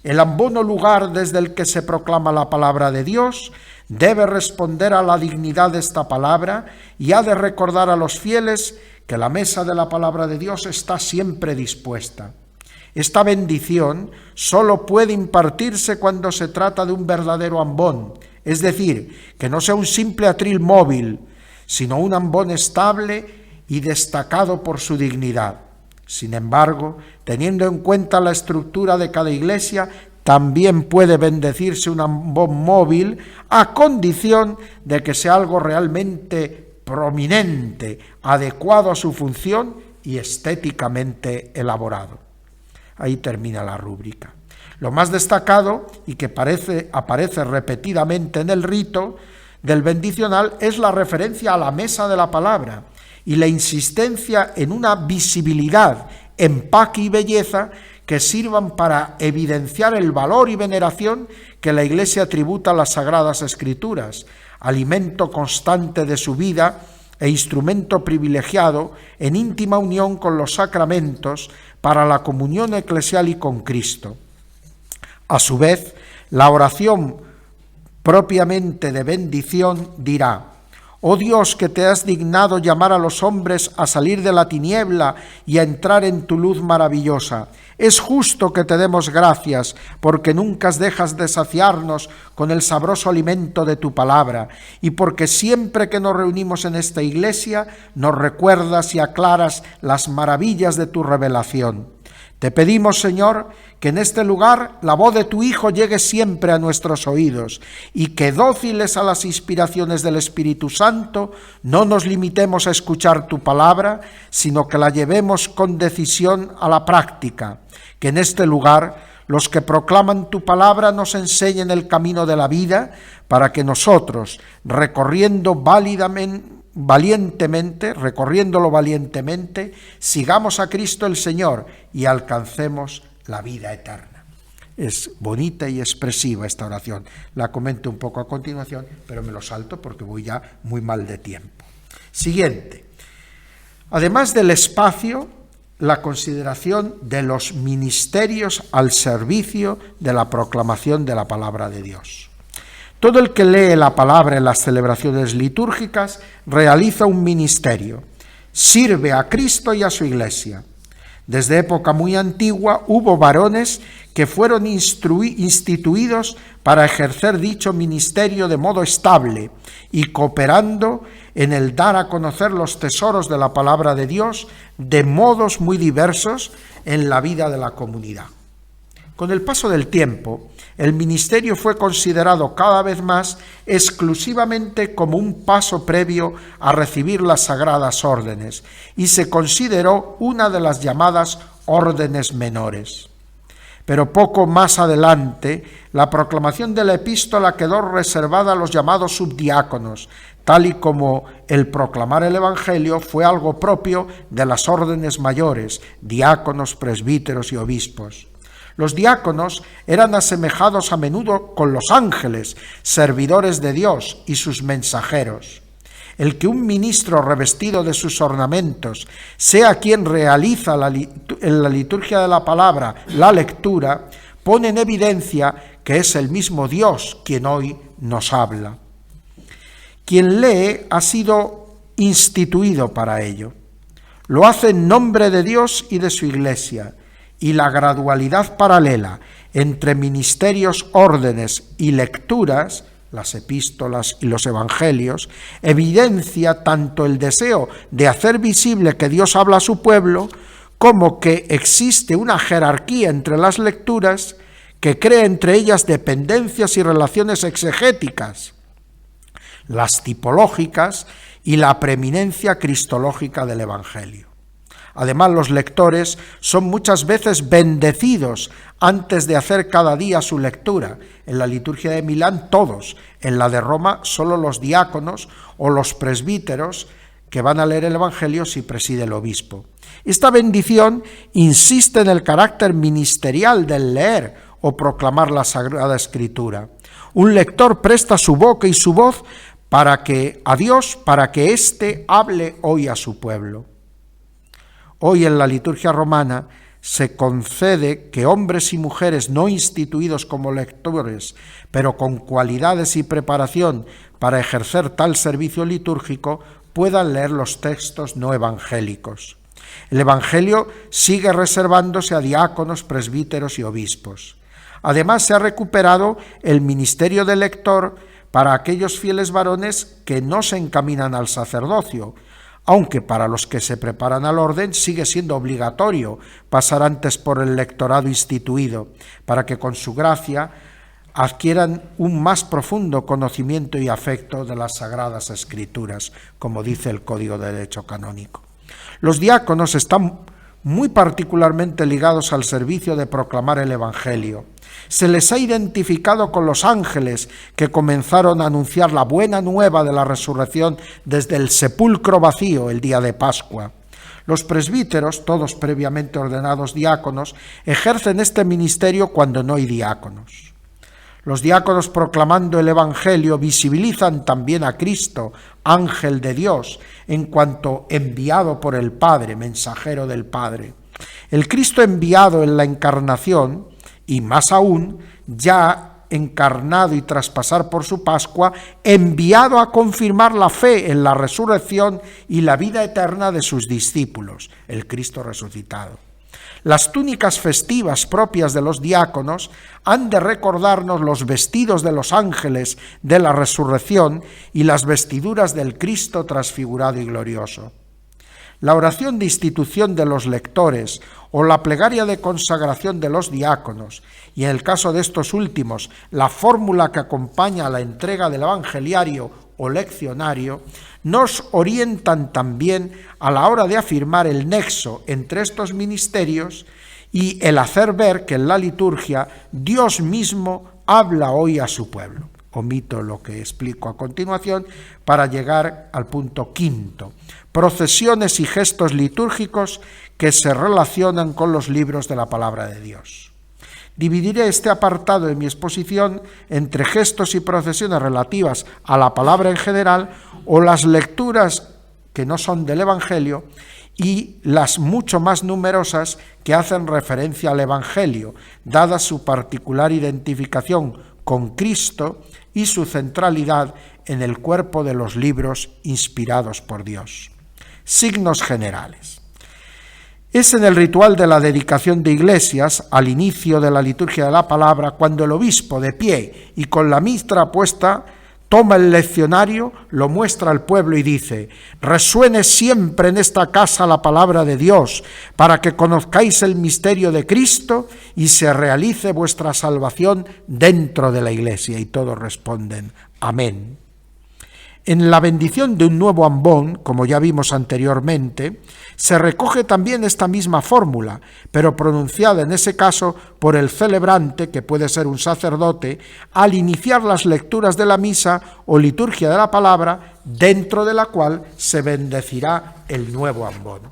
El ambón o lugar desde el que se proclama la palabra de Dios debe responder a la dignidad de esta palabra y ha de recordar a los fieles que la mesa de la palabra de Dios está siempre dispuesta. Esta bendición solo puede impartirse cuando se trata de un verdadero ambón, es decir, que no sea un simple atril móvil, sino un ambón estable y destacado por su dignidad. Sin embargo, teniendo en cuenta la estructura de cada iglesia, también puede bendecirse un ambón móvil a condición de que sea algo realmente prominente, adecuado a su función y estéticamente elaborado. Ahí termina la rúbrica. Lo más destacado, y que aparece repetidamente en el rito del bendicional, es la referencia a la mesa de la palabra y la insistencia en una visibilidad, empaque y belleza que sirvan para evidenciar el valor y veneración que la Iglesia tributa a las Sagradas Escrituras, alimento constante de su vida e instrumento privilegiado en íntima unión con los sacramentos para la comunión eclesial y con Cristo. A su vez, la oración propiamente de bendición dirá: «Oh Dios, que te has dignado llamar a los hombres a salir de la tiniebla y a entrar en tu luz maravillosa. Es justo que te demos gracias, porque nunca dejas de saciarnos con el sabroso alimento de tu palabra, y porque siempre que nos reunimos en esta iglesia, nos recuerdas y aclaras las maravillas de tu revelación. Te pedimos, Señor, que en este lugar la voz de tu Hijo llegue siempre a nuestros oídos y que, dóciles a las inspiraciones del Espíritu Santo, no nos limitemos a escuchar tu palabra, sino que la llevemos con decisión a la práctica. Que en este lugar los que proclaman tu palabra nos enseñen el camino de la vida, para que nosotros, recorriéndolo valientemente, sigamos a Cristo el Señor y alcancemos la vida eterna». Es bonita y expresiva esta oración. La comento un poco a continuación, pero me lo salto porque voy ya muy mal de tiempo. Siguiente. Además del espacio, la consideración de los ministerios al servicio de la proclamación de la palabra de Dios. Todo el que lee la palabra en las celebraciones litúrgicas realiza un ministerio, sirve a Cristo y a su Iglesia. Desde época muy antigua hubo varones que fueron instituidos para ejercer dicho ministerio de modo estable y cooperando en el dar a conocer los tesoros de la palabra de Dios de modos muy diversos en la vida de la comunidad. Con el paso del tiempo, el ministerio fue considerado cada vez más exclusivamente como un paso previo a recibir las sagradas órdenes y se consideró una de las llamadas órdenes menores. Pero poco más adelante, la proclamación de la epístola quedó reservada a los llamados subdiáconos, tal y como el proclamar el Evangelio fue algo propio de las órdenes mayores, diáconos, presbíteros y obispos. Los diáconos eran asemejados a menudo con los ángeles, servidores de Dios y sus mensajeros. El que un ministro revestido de sus ornamentos sea quien realiza en la liturgia de la palabra la lectura, pone en evidencia que es el mismo Dios quien hoy nos habla. Quien lee ha sido instituido para ello. Lo hace en nombre de Dios y de su Iglesia, y la gradualidad paralela entre ministerios, órdenes y lecturas, las epístolas y los evangelios, evidencia tanto el deseo de hacer visible que Dios habla a su pueblo, como que existe una jerarquía entre las lecturas que crea entre ellas dependencias y relaciones exegéticas, las tipológicas y la preeminencia cristológica del Evangelio. Además, los lectores son muchas veces bendecidos antes de hacer cada día su lectura. En la liturgia de Milán todos, en la de Roma solo los diáconos o los presbíteros que van a leer el Evangelio si preside el obispo. Esta bendición insiste en el carácter ministerial del leer o proclamar la Sagrada Escritura. Un lector presta su boca y su voz a Dios, para que éste hable hoy a su pueblo. Hoy en la liturgia romana se concede que hombres y mujeres no instituidos como lectores, pero con cualidades y preparación para ejercer tal servicio litúrgico, puedan leer los textos no evangélicos. El Evangelio sigue reservándose a diáconos, presbíteros y obispos. Además, se ha recuperado el ministerio de lector para aquellos fieles varones que no se encaminan al sacerdocio, aunque para los que se preparan al orden sigue siendo obligatorio pasar antes por el lectorado instituido, para que con su gracia adquieran un más profundo conocimiento y afecto de las Sagradas Escrituras, como dice el Código de Derecho Canónico. Los diáconos están muy particularmente ligados al servicio de proclamar el Evangelio. Se les ha identificado con los ángeles que comenzaron a anunciar la buena nueva de la resurrección desde el sepulcro vacío el día de Pascua. Los presbíteros, todos previamente ordenados diáconos, ejercen este ministerio cuando no hay diáconos. Los diáconos, proclamando el Evangelio, visibilizan también a Cristo, ángel de Dios, en cuanto enviado por el Padre, mensajero del Padre. El Cristo enviado en la encarnación, y más aún, ya encarnado y tras pasar por su Pascua, enviado a confirmar la fe en la resurrección y la vida eterna de sus discípulos, el Cristo resucitado. Las túnicas festivas propias de los diáconos han de recordarnos los vestidos de los ángeles de la resurrección y las vestiduras del Cristo transfigurado y glorioso. La oración de institución de los lectores o la plegaria de consagración de los diáconos, y en el caso de estos últimos, la fórmula que acompaña a la entrega del evangeliario o leccionario, nos orientan también a la hora de afirmar el nexo entre estos ministerios y el hacer ver que en la liturgia Dios mismo habla hoy a su pueblo. Omito lo que explico a continuación para llegar al punto quinto: procesiones y gestos litúrgicos que se relacionan con los libros de la palabra de Dios. Dividiré este apartado de mi exposición entre gestos y procesiones relativas a la palabra en general, o las lecturas que no son del Evangelio, y las mucho más numerosas que hacen referencia al Evangelio, dada su particular identificación con Cristo y su centralidad en el cuerpo de los libros inspirados por Dios. Signos generales. Es en el ritual de la dedicación de iglesias, al inicio de la liturgia de la palabra, cuando el obispo, de pie y con la mitra puesta, toma el leccionario, lo muestra al pueblo y dice: resuene siempre en esta casa la palabra de Dios, para que conozcáis el misterio de Cristo y se realice vuestra salvación dentro de la iglesia. Y todos responden: amén. En la bendición de un nuevo ambón, como ya vimos anteriormente, se recoge también esta misma fórmula, pero pronunciada en ese caso por el celebrante, que puede ser un sacerdote, al iniciar las lecturas de la misa o liturgia de la palabra, dentro de la cual se bendecirá el nuevo ambón.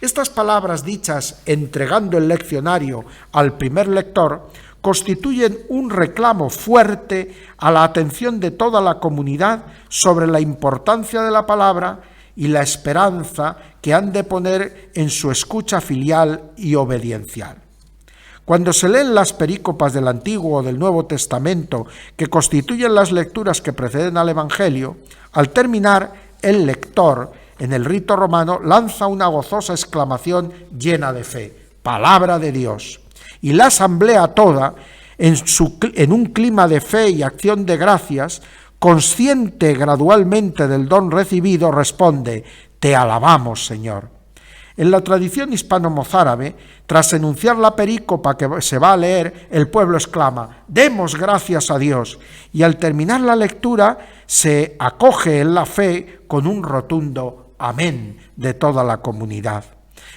Estas palabras dichas entregando el leccionario al primer lector constituyen un reclamo fuerte a la atención de toda la comunidad sobre la importancia de la palabra y la esperanza que han de poner en su escucha filial y obediencial. Cuando se leen las perícopas del Antiguo o del Nuevo Testamento, que constituyen las lecturas que preceden al Evangelio, al terminar, el lector en el rito romano, lanza una gozosa exclamación llena de fe: palabra de Dios. Y la asamblea toda, en un clima de fe y acción de gracias, consciente gradualmente del don recibido, responde: te alabamos, Señor. En la tradición hispano-mozárabe, tras enunciar la perícopa que se va a leer, el pueblo exclama: demos gracias a Dios, y al terminar la lectura se acoge en la fe con un rotundo amén de toda la comunidad.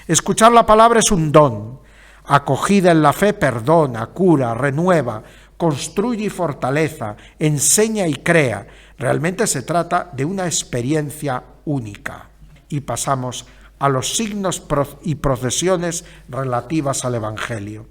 Escuchar la palabra es un don. Acogida en la fe perdona, cura, renueva, construye y fortaleza, enseña y crea. Realmente se trata de una experiencia única. Y pasamos a los signos y procesiones relativas al Evangelio.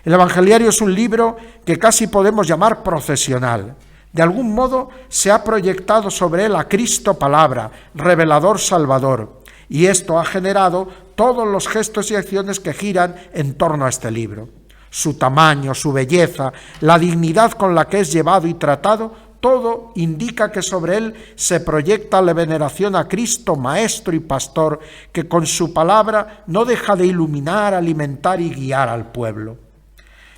El Evangeliario es un libro que casi podemos llamar procesional. De algún modo se ha proyectado sobre él a Cristo palabra, revelador salvador, y esto ha generado todos los gestos y acciones que giran en torno a este libro. Su tamaño, su belleza, la dignidad con la que es llevado y tratado, todo indica que sobre él se proyecta la veneración a Cristo, Maestro y Pastor, que con su palabra no deja de iluminar, alimentar y guiar al pueblo.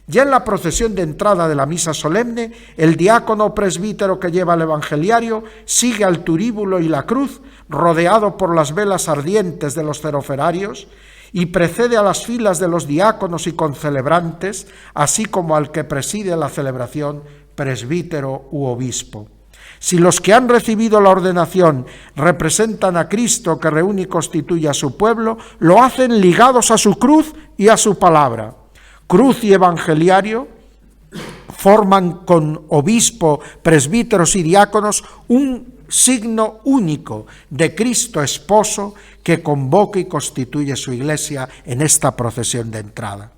Ya en la procesión de entrada de la misa solemne, el diácono o presbítero que lleva el evangeliario sigue al turíbulo y la cruz, rodeado por las velas ardientes de los ceroferarios, y precede a las filas de los diáconos y concelebrantes, así como al que preside la celebración, presbítero u obispo. Si los que han recibido la ordenación representan a Cristo que reúne y constituye a su pueblo, lo hacen ligados a su cruz y a su palabra. Cruz y evangeliario forman con obispo, presbíteros y diáconos un signo único de Cristo esposo que convoca y constituye su iglesia en esta procesión de entrada.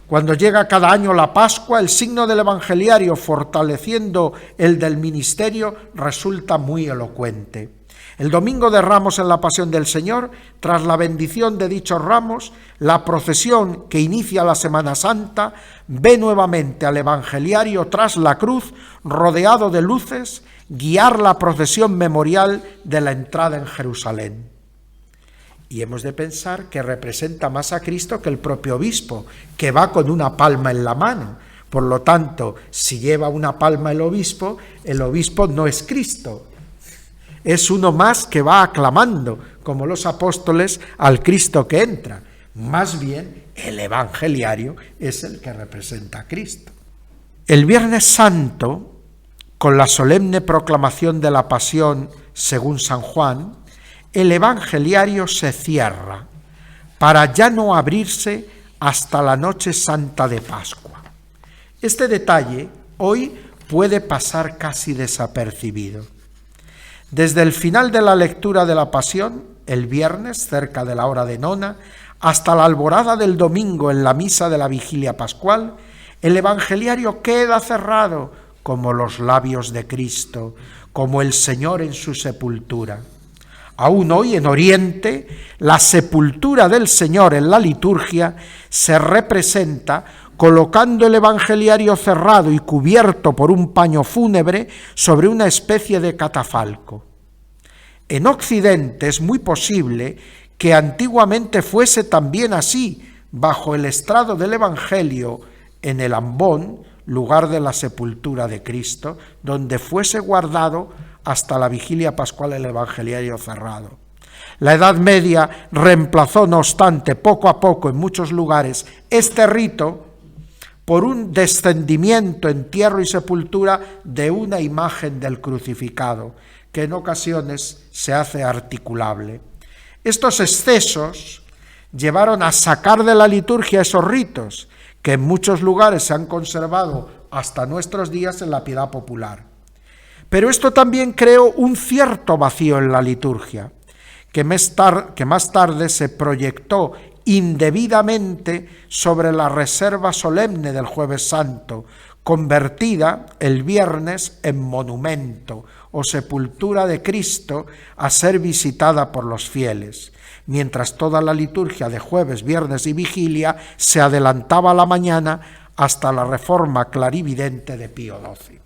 Cuando llega cada año la Pascua, el signo del evangeliario, fortaleciendo el del ministerio, resulta muy elocuente. El domingo de Ramos en la Pasión del Señor, tras la bendición de dichos ramos, la procesión que inicia la Semana Santa ve nuevamente al evangeliario tras la cruz, rodeado de luces, guiar la procesión memorial de la entrada en Jerusalén. Y hemos de pensar que representa más a Cristo que el propio obispo, que va con una palma en la mano. Por lo tanto, si lleva una palma el obispo no es Cristo. Es uno más que va aclamando, como los apóstoles, al Cristo que entra. Más bien, el evangeliario es el que representa a Cristo. El Viernes Santo, con la solemne proclamación de la Pasión según San Juan, el evangeliario se cierra para ya no abrirse hasta la noche santa de Pascua. Este detalle hoy puede pasar casi desapercibido. Desde el final de la lectura de la Pasión, el viernes, cerca de la hora de nona, hasta la alborada del domingo en la misa de la Vigilia Pascual, el evangeliario queda cerrado como los labios de Cristo, como el Señor en su sepultura. Aún hoy en Oriente, la sepultura del Señor en la liturgia se representa colocando el evangeliario cerrado y cubierto por un paño fúnebre sobre una especie de catafalco. En Occidente es muy posible que antiguamente fuese también así, bajo el estrado del evangelio en el ambón, lugar de la sepultura de Cristo, donde fuese guardado hasta la Vigilia Pascual el evangeliario cerrado. La Edad Media reemplazó, no obstante, poco a poco en muchos lugares este rito por un descendimiento, entierro y sepultura de una imagen del crucificado, que en ocasiones se hace articulable. Estos excesos llevaron a sacar de la liturgia esos ritos, que en muchos lugares se han conservado hasta nuestros días en la piedad popular. Pero esto también creó un cierto vacío en la liturgia, que más tarde se proyectó indebidamente sobre la reserva solemne del Jueves Santo, convertida el viernes en monumento o sepultura de Cristo a ser visitada por los fieles, mientras toda la liturgia de jueves, viernes y vigilia se adelantaba a la mañana hasta la reforma clarividente de Pío XII.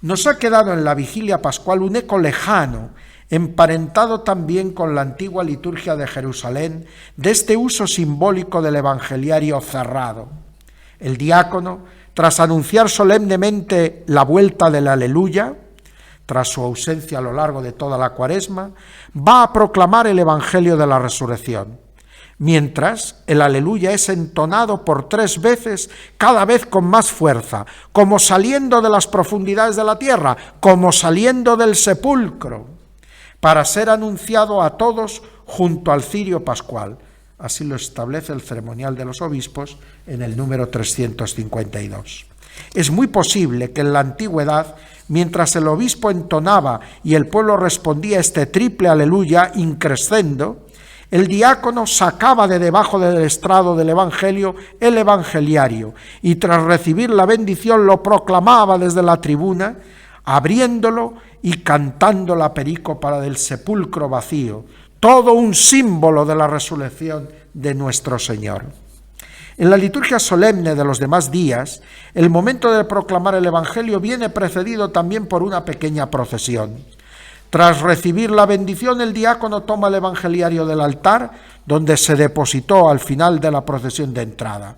Nos ha quedado en la Vigilia Pascual un eco lejano emparentado también con la antigua liturgia de Jerusalén, de este uso simbólico del evangeliario cerrado. El diácono, tras anunciar solemnemente la vuelta del Aleluya, tras su ausencia a lo largo de toda la Cuaresma, va a proclamar el Evangelio de la Resurrección, mientras el Aleluya es entonado por 3 veces, cada vez con más fuerza, como saliendo de las profundidades de la tierra, como saliendo del sepulcro, para ser anunciado a todos junto al cirio pascual. Así lo establece el ceremonial de los obispos en el número 352. Es muy posible que en la antigüedad, mientras el obispo entonaba y el pueblo respondía este triple aleluya in crescendo, el diácono sacaba de debajo del estrado del evangelio el evangeliario y tras recibir la bendición lo proclamaba desde la tribuna, abriéndolo y cantando la perícopa del sepulcro vacío, todo un símbolo de la resurrección de nuestro Señor. En la liturgia solemne de los demás días, el momento de proclamar el Evangelio viene precedido también por una pequeña procesión. Tras recibir la bendición, el diácono toma el evangeliario del altar, donde se depositó al final de la procesión de entrada.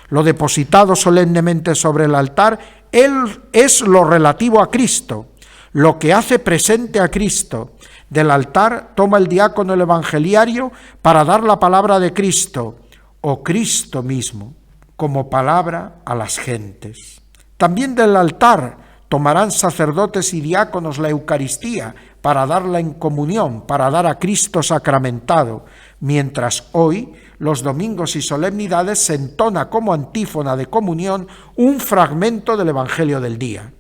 Lo depositado solemnemente sobre el altar es lo relativo a Cristo, lo que hace presente a Cristo. Del altar toma el diácono el evangeliario para dar la palabra de Cristo, o Cristo mismo, como palabra a las gentes. También del altar tomarán sacerdotes y diáconos la Eucaristía para darla en comunión, para dar a Cristo sacramentado, mientras hoy, los domingos y solemnidades, se entona como antífona de comunión un fragmento del Evangelio del día.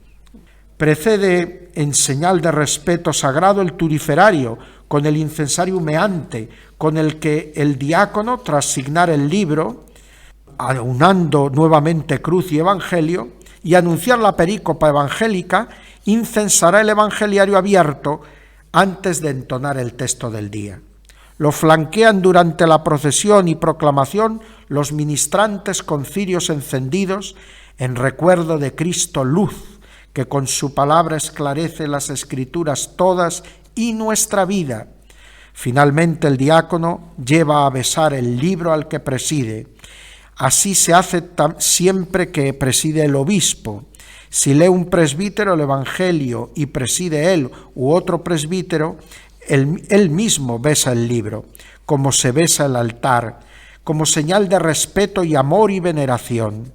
Precede, en señal de respeto sagrado, el turiferario con el incensario humeante, con el que el diácono, tras signar el libro, aunando nuevamente cruz y evangelio, y anunciar la perícopa evangélica, incensará el evangeliario abierto antes de entonar el texto del día. Lo flanquean durante la procesión y proclamación los ministrantes con cirios encendidos en recuerdo de Cristo luz, que con su palabra esclarece las Escrituras todas y nuestra vida. Finalmente el diácono lleva a besar el libro al que preside. Así se hace siempre que preside el obispo. Si lee un presbítero el Evangelio y preside él u otro presbítero, él mismo besa el libro, como se besa el altar, como señal de respeto y amor y veneración.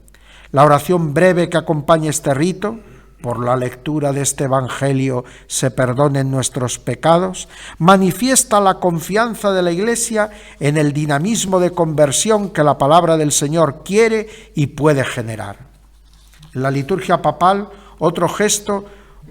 La oración breve que acompaña este rito, por la lectura de este Evangelio se perdonen nuestros pecados, manifiesta la confianza de la Iglesia en el dinamismo de conversión que la palabra del Señor quiere y puede generar. En la liturgia papal, otro gesto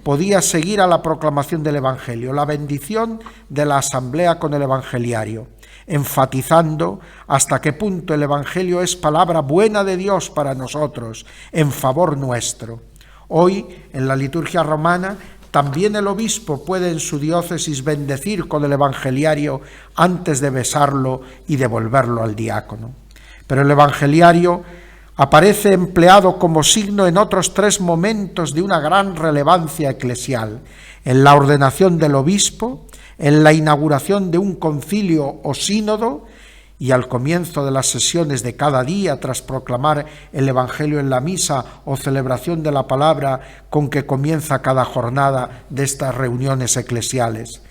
podía seguir a la proclamación del Evangelio, la bendición de la asamblea con el evangeliario, enfatizando hasta qué punto el Evangelio es palabra buena de Dios para nosotros, en favor nuestro. Hoy, en la liturgia romana, también el obispo puede en su diócesis bendecir con el evangeliario antes de besarlo y devolverlo al diácono. Pero el evangeliario aparece empleado como signo en otros 3 momentos de una gran relevancia eclesial: en la ordenación del obispo, en la inauguración de un concilio o sínodo y al comienzo de las sesiones de cada día tras proclamar el Evangelio en la misa o celebración de la palabra con que comienza cada jornada de estas reuniones eclesiales.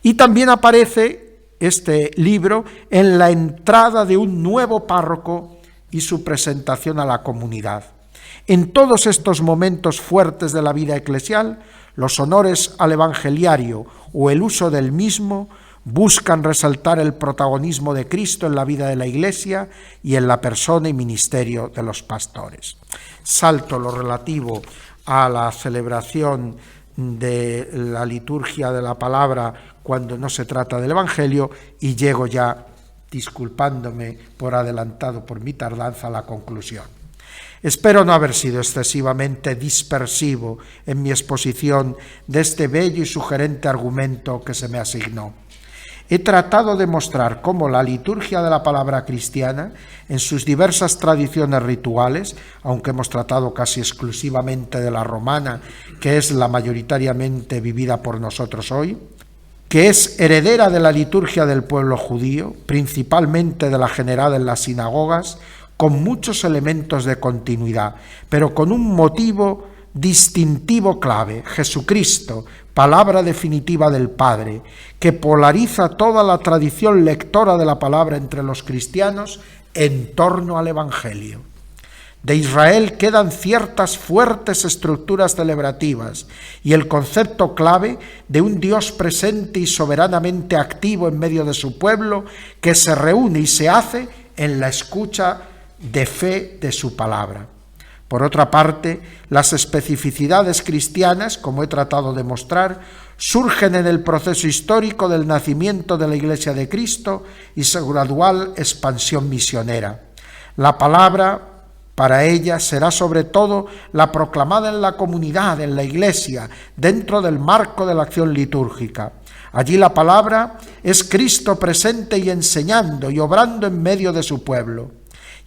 Y también aparece este libro en la entrada de un nuevo párroco y su presentación a la comunidad. En todos estos momentos fuertes de la vida eclesial, los honores al evangeliario o el uso del mismo buscan resaltar el protagonismo de Cristo en la vida de la Iglesia y en la persona y ministerio de los pastores. Salto lo relativo a la celebración de la liturgia de la palabra cuando no se trata del Evangelio y llego ya, disculpándome por adelantado por mi tardanza, a la conclusión. Espero no haber sido excesivamente dispersivo en mi exposición de este bello y sugerente argumento que se me asignó. He tratado de mostrar cómo la liturgia de la palabra cristiana, en sus diversas tradiciones rituales, aunque hemos tratado casi exclusivamente de la romana, que es la mayoritariamente vivida por nosotros hoy, que es heredera de la liturgia del pueblo judío, principalmente de la generada en las sinagogas, con muchos elementos de continuidad, pero con un motivo distintivo clave: Jesucristo, palabra definitiva del Padre, que polariza toda la tradición lectora de la palabra entre los cristianos en torno al Evangelio. De Israel quedan ciertas fuertes estructuras celebrativas y el concepto clave de un Dios presente y soberanamente activo en medio de su pueblo, que se reúne y se hace en la escucha de fe de su palabra. Por otra parte, las especificidades cristianas, como he tratado de mostrar, surgen en el proceso histórico del nacimiento de la Iglesia de Cristo y su gradual expansión misionera. La palabra para ella será sobre todo la proclamada en la comunidad, en la Iglesia, dentro del marco de la acción litúrgica. Allí la palabra es Cristo presente y enseñando y obrando en medio de su pueblo.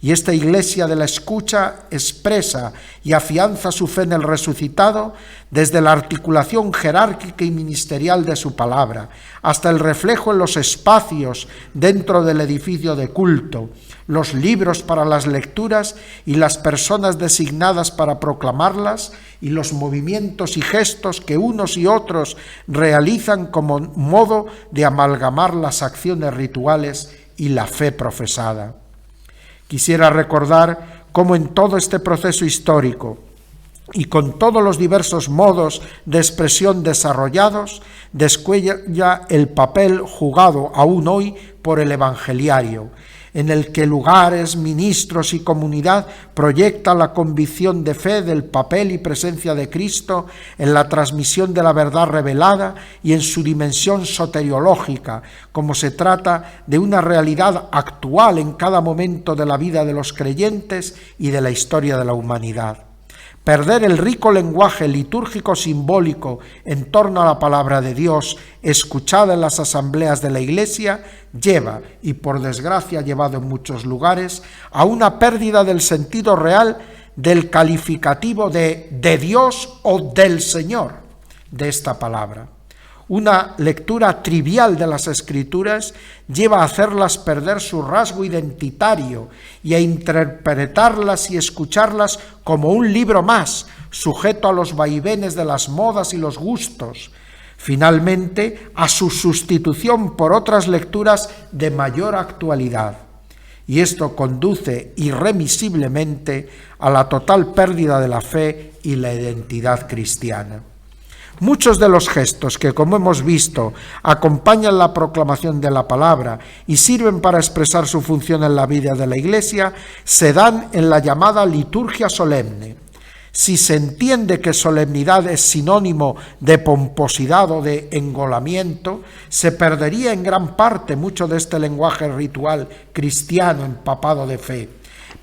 Y esta Iglesia de la escucha expresa y afianza su fe en el resucitado desde la articulación jerárquica y ministerial de su palabra, hasta el reflejo en los espacios dentro del edificio de culto, los libros para las lecturas y las personas designadas para proclamarlas, y los movimientos y gestos que unos y otros realizan como modo de amalgamar las acciones rituales y la fe profesada. Quisiera recordar cómo en todo este proceso histórico y con todos los diversos modos de expresión desarrollados, descuella el papel jugado aún hoy por el evangeliario, en el que lugares, ministros y comunidad proyectan la convicción de fe del papel y presencia de Cristo en la transmisión de la verdad revelada y en su dimensión soteriológica, como se trata de una realidad actual en cada momento de la vida de los creyentes y de la historia de la humanidad. Perder el rico lenguaje litúrgico simbólico en torno a la palabra de Dios, escuchada en las asambleas de la Iglesia, lleva, y por desgracia ha llevado en muchos lugares, a una pérdida del sentido real del calificativo de Dios o del Señor de esta palabra. Una lectura trivial de las Escrituras lleva a hacerlas perder su rasgo identitario y a interpretarlas y escucharlas como un libro más, sujeto a los vaivenes de las modas y los gustos, finalmente a su sustitución por otras lecturas de mayor actualidad. Y esto conduce irremisiblemente a la total pérdida de la fe y la identidad cristiana. Muchos de los gestos que, como hemos visto, acompañan la proclamación de la palabra y sirven para expresar su función en la vida de la Iglesia, se dan en la llamada liturgia solemne. Si se entiende que solemnidad es sinónimo de pomposidad o de engolamiento, se perdería en gran parte mucho de este lenguaje ritual cristiano empapado de fe.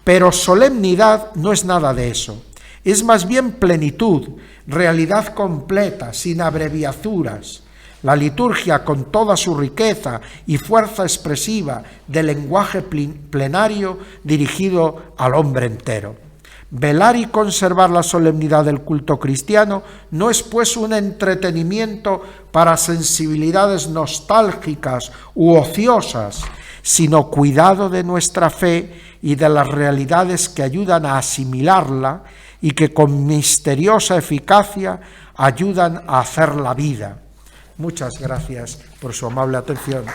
Pero solemnidad no es nada de eso. Es más bien plenitud, realidad completa, sin abreviaturas. La liturgia, con toda su riqueza y fuerza expresiva de lenguaje plenario dirigido al hombre entero. Velar y conservar la solemnidad del culto cristiano no es pues un entretenimiento para sensibilidades nostálgicas u ociosas, sino cuidado de nuestra fe y de las realidades que ayudan a asimilarla y que con misteriosa eficacia ayudan a hacer la vida. Muchas gracias por su amable atención.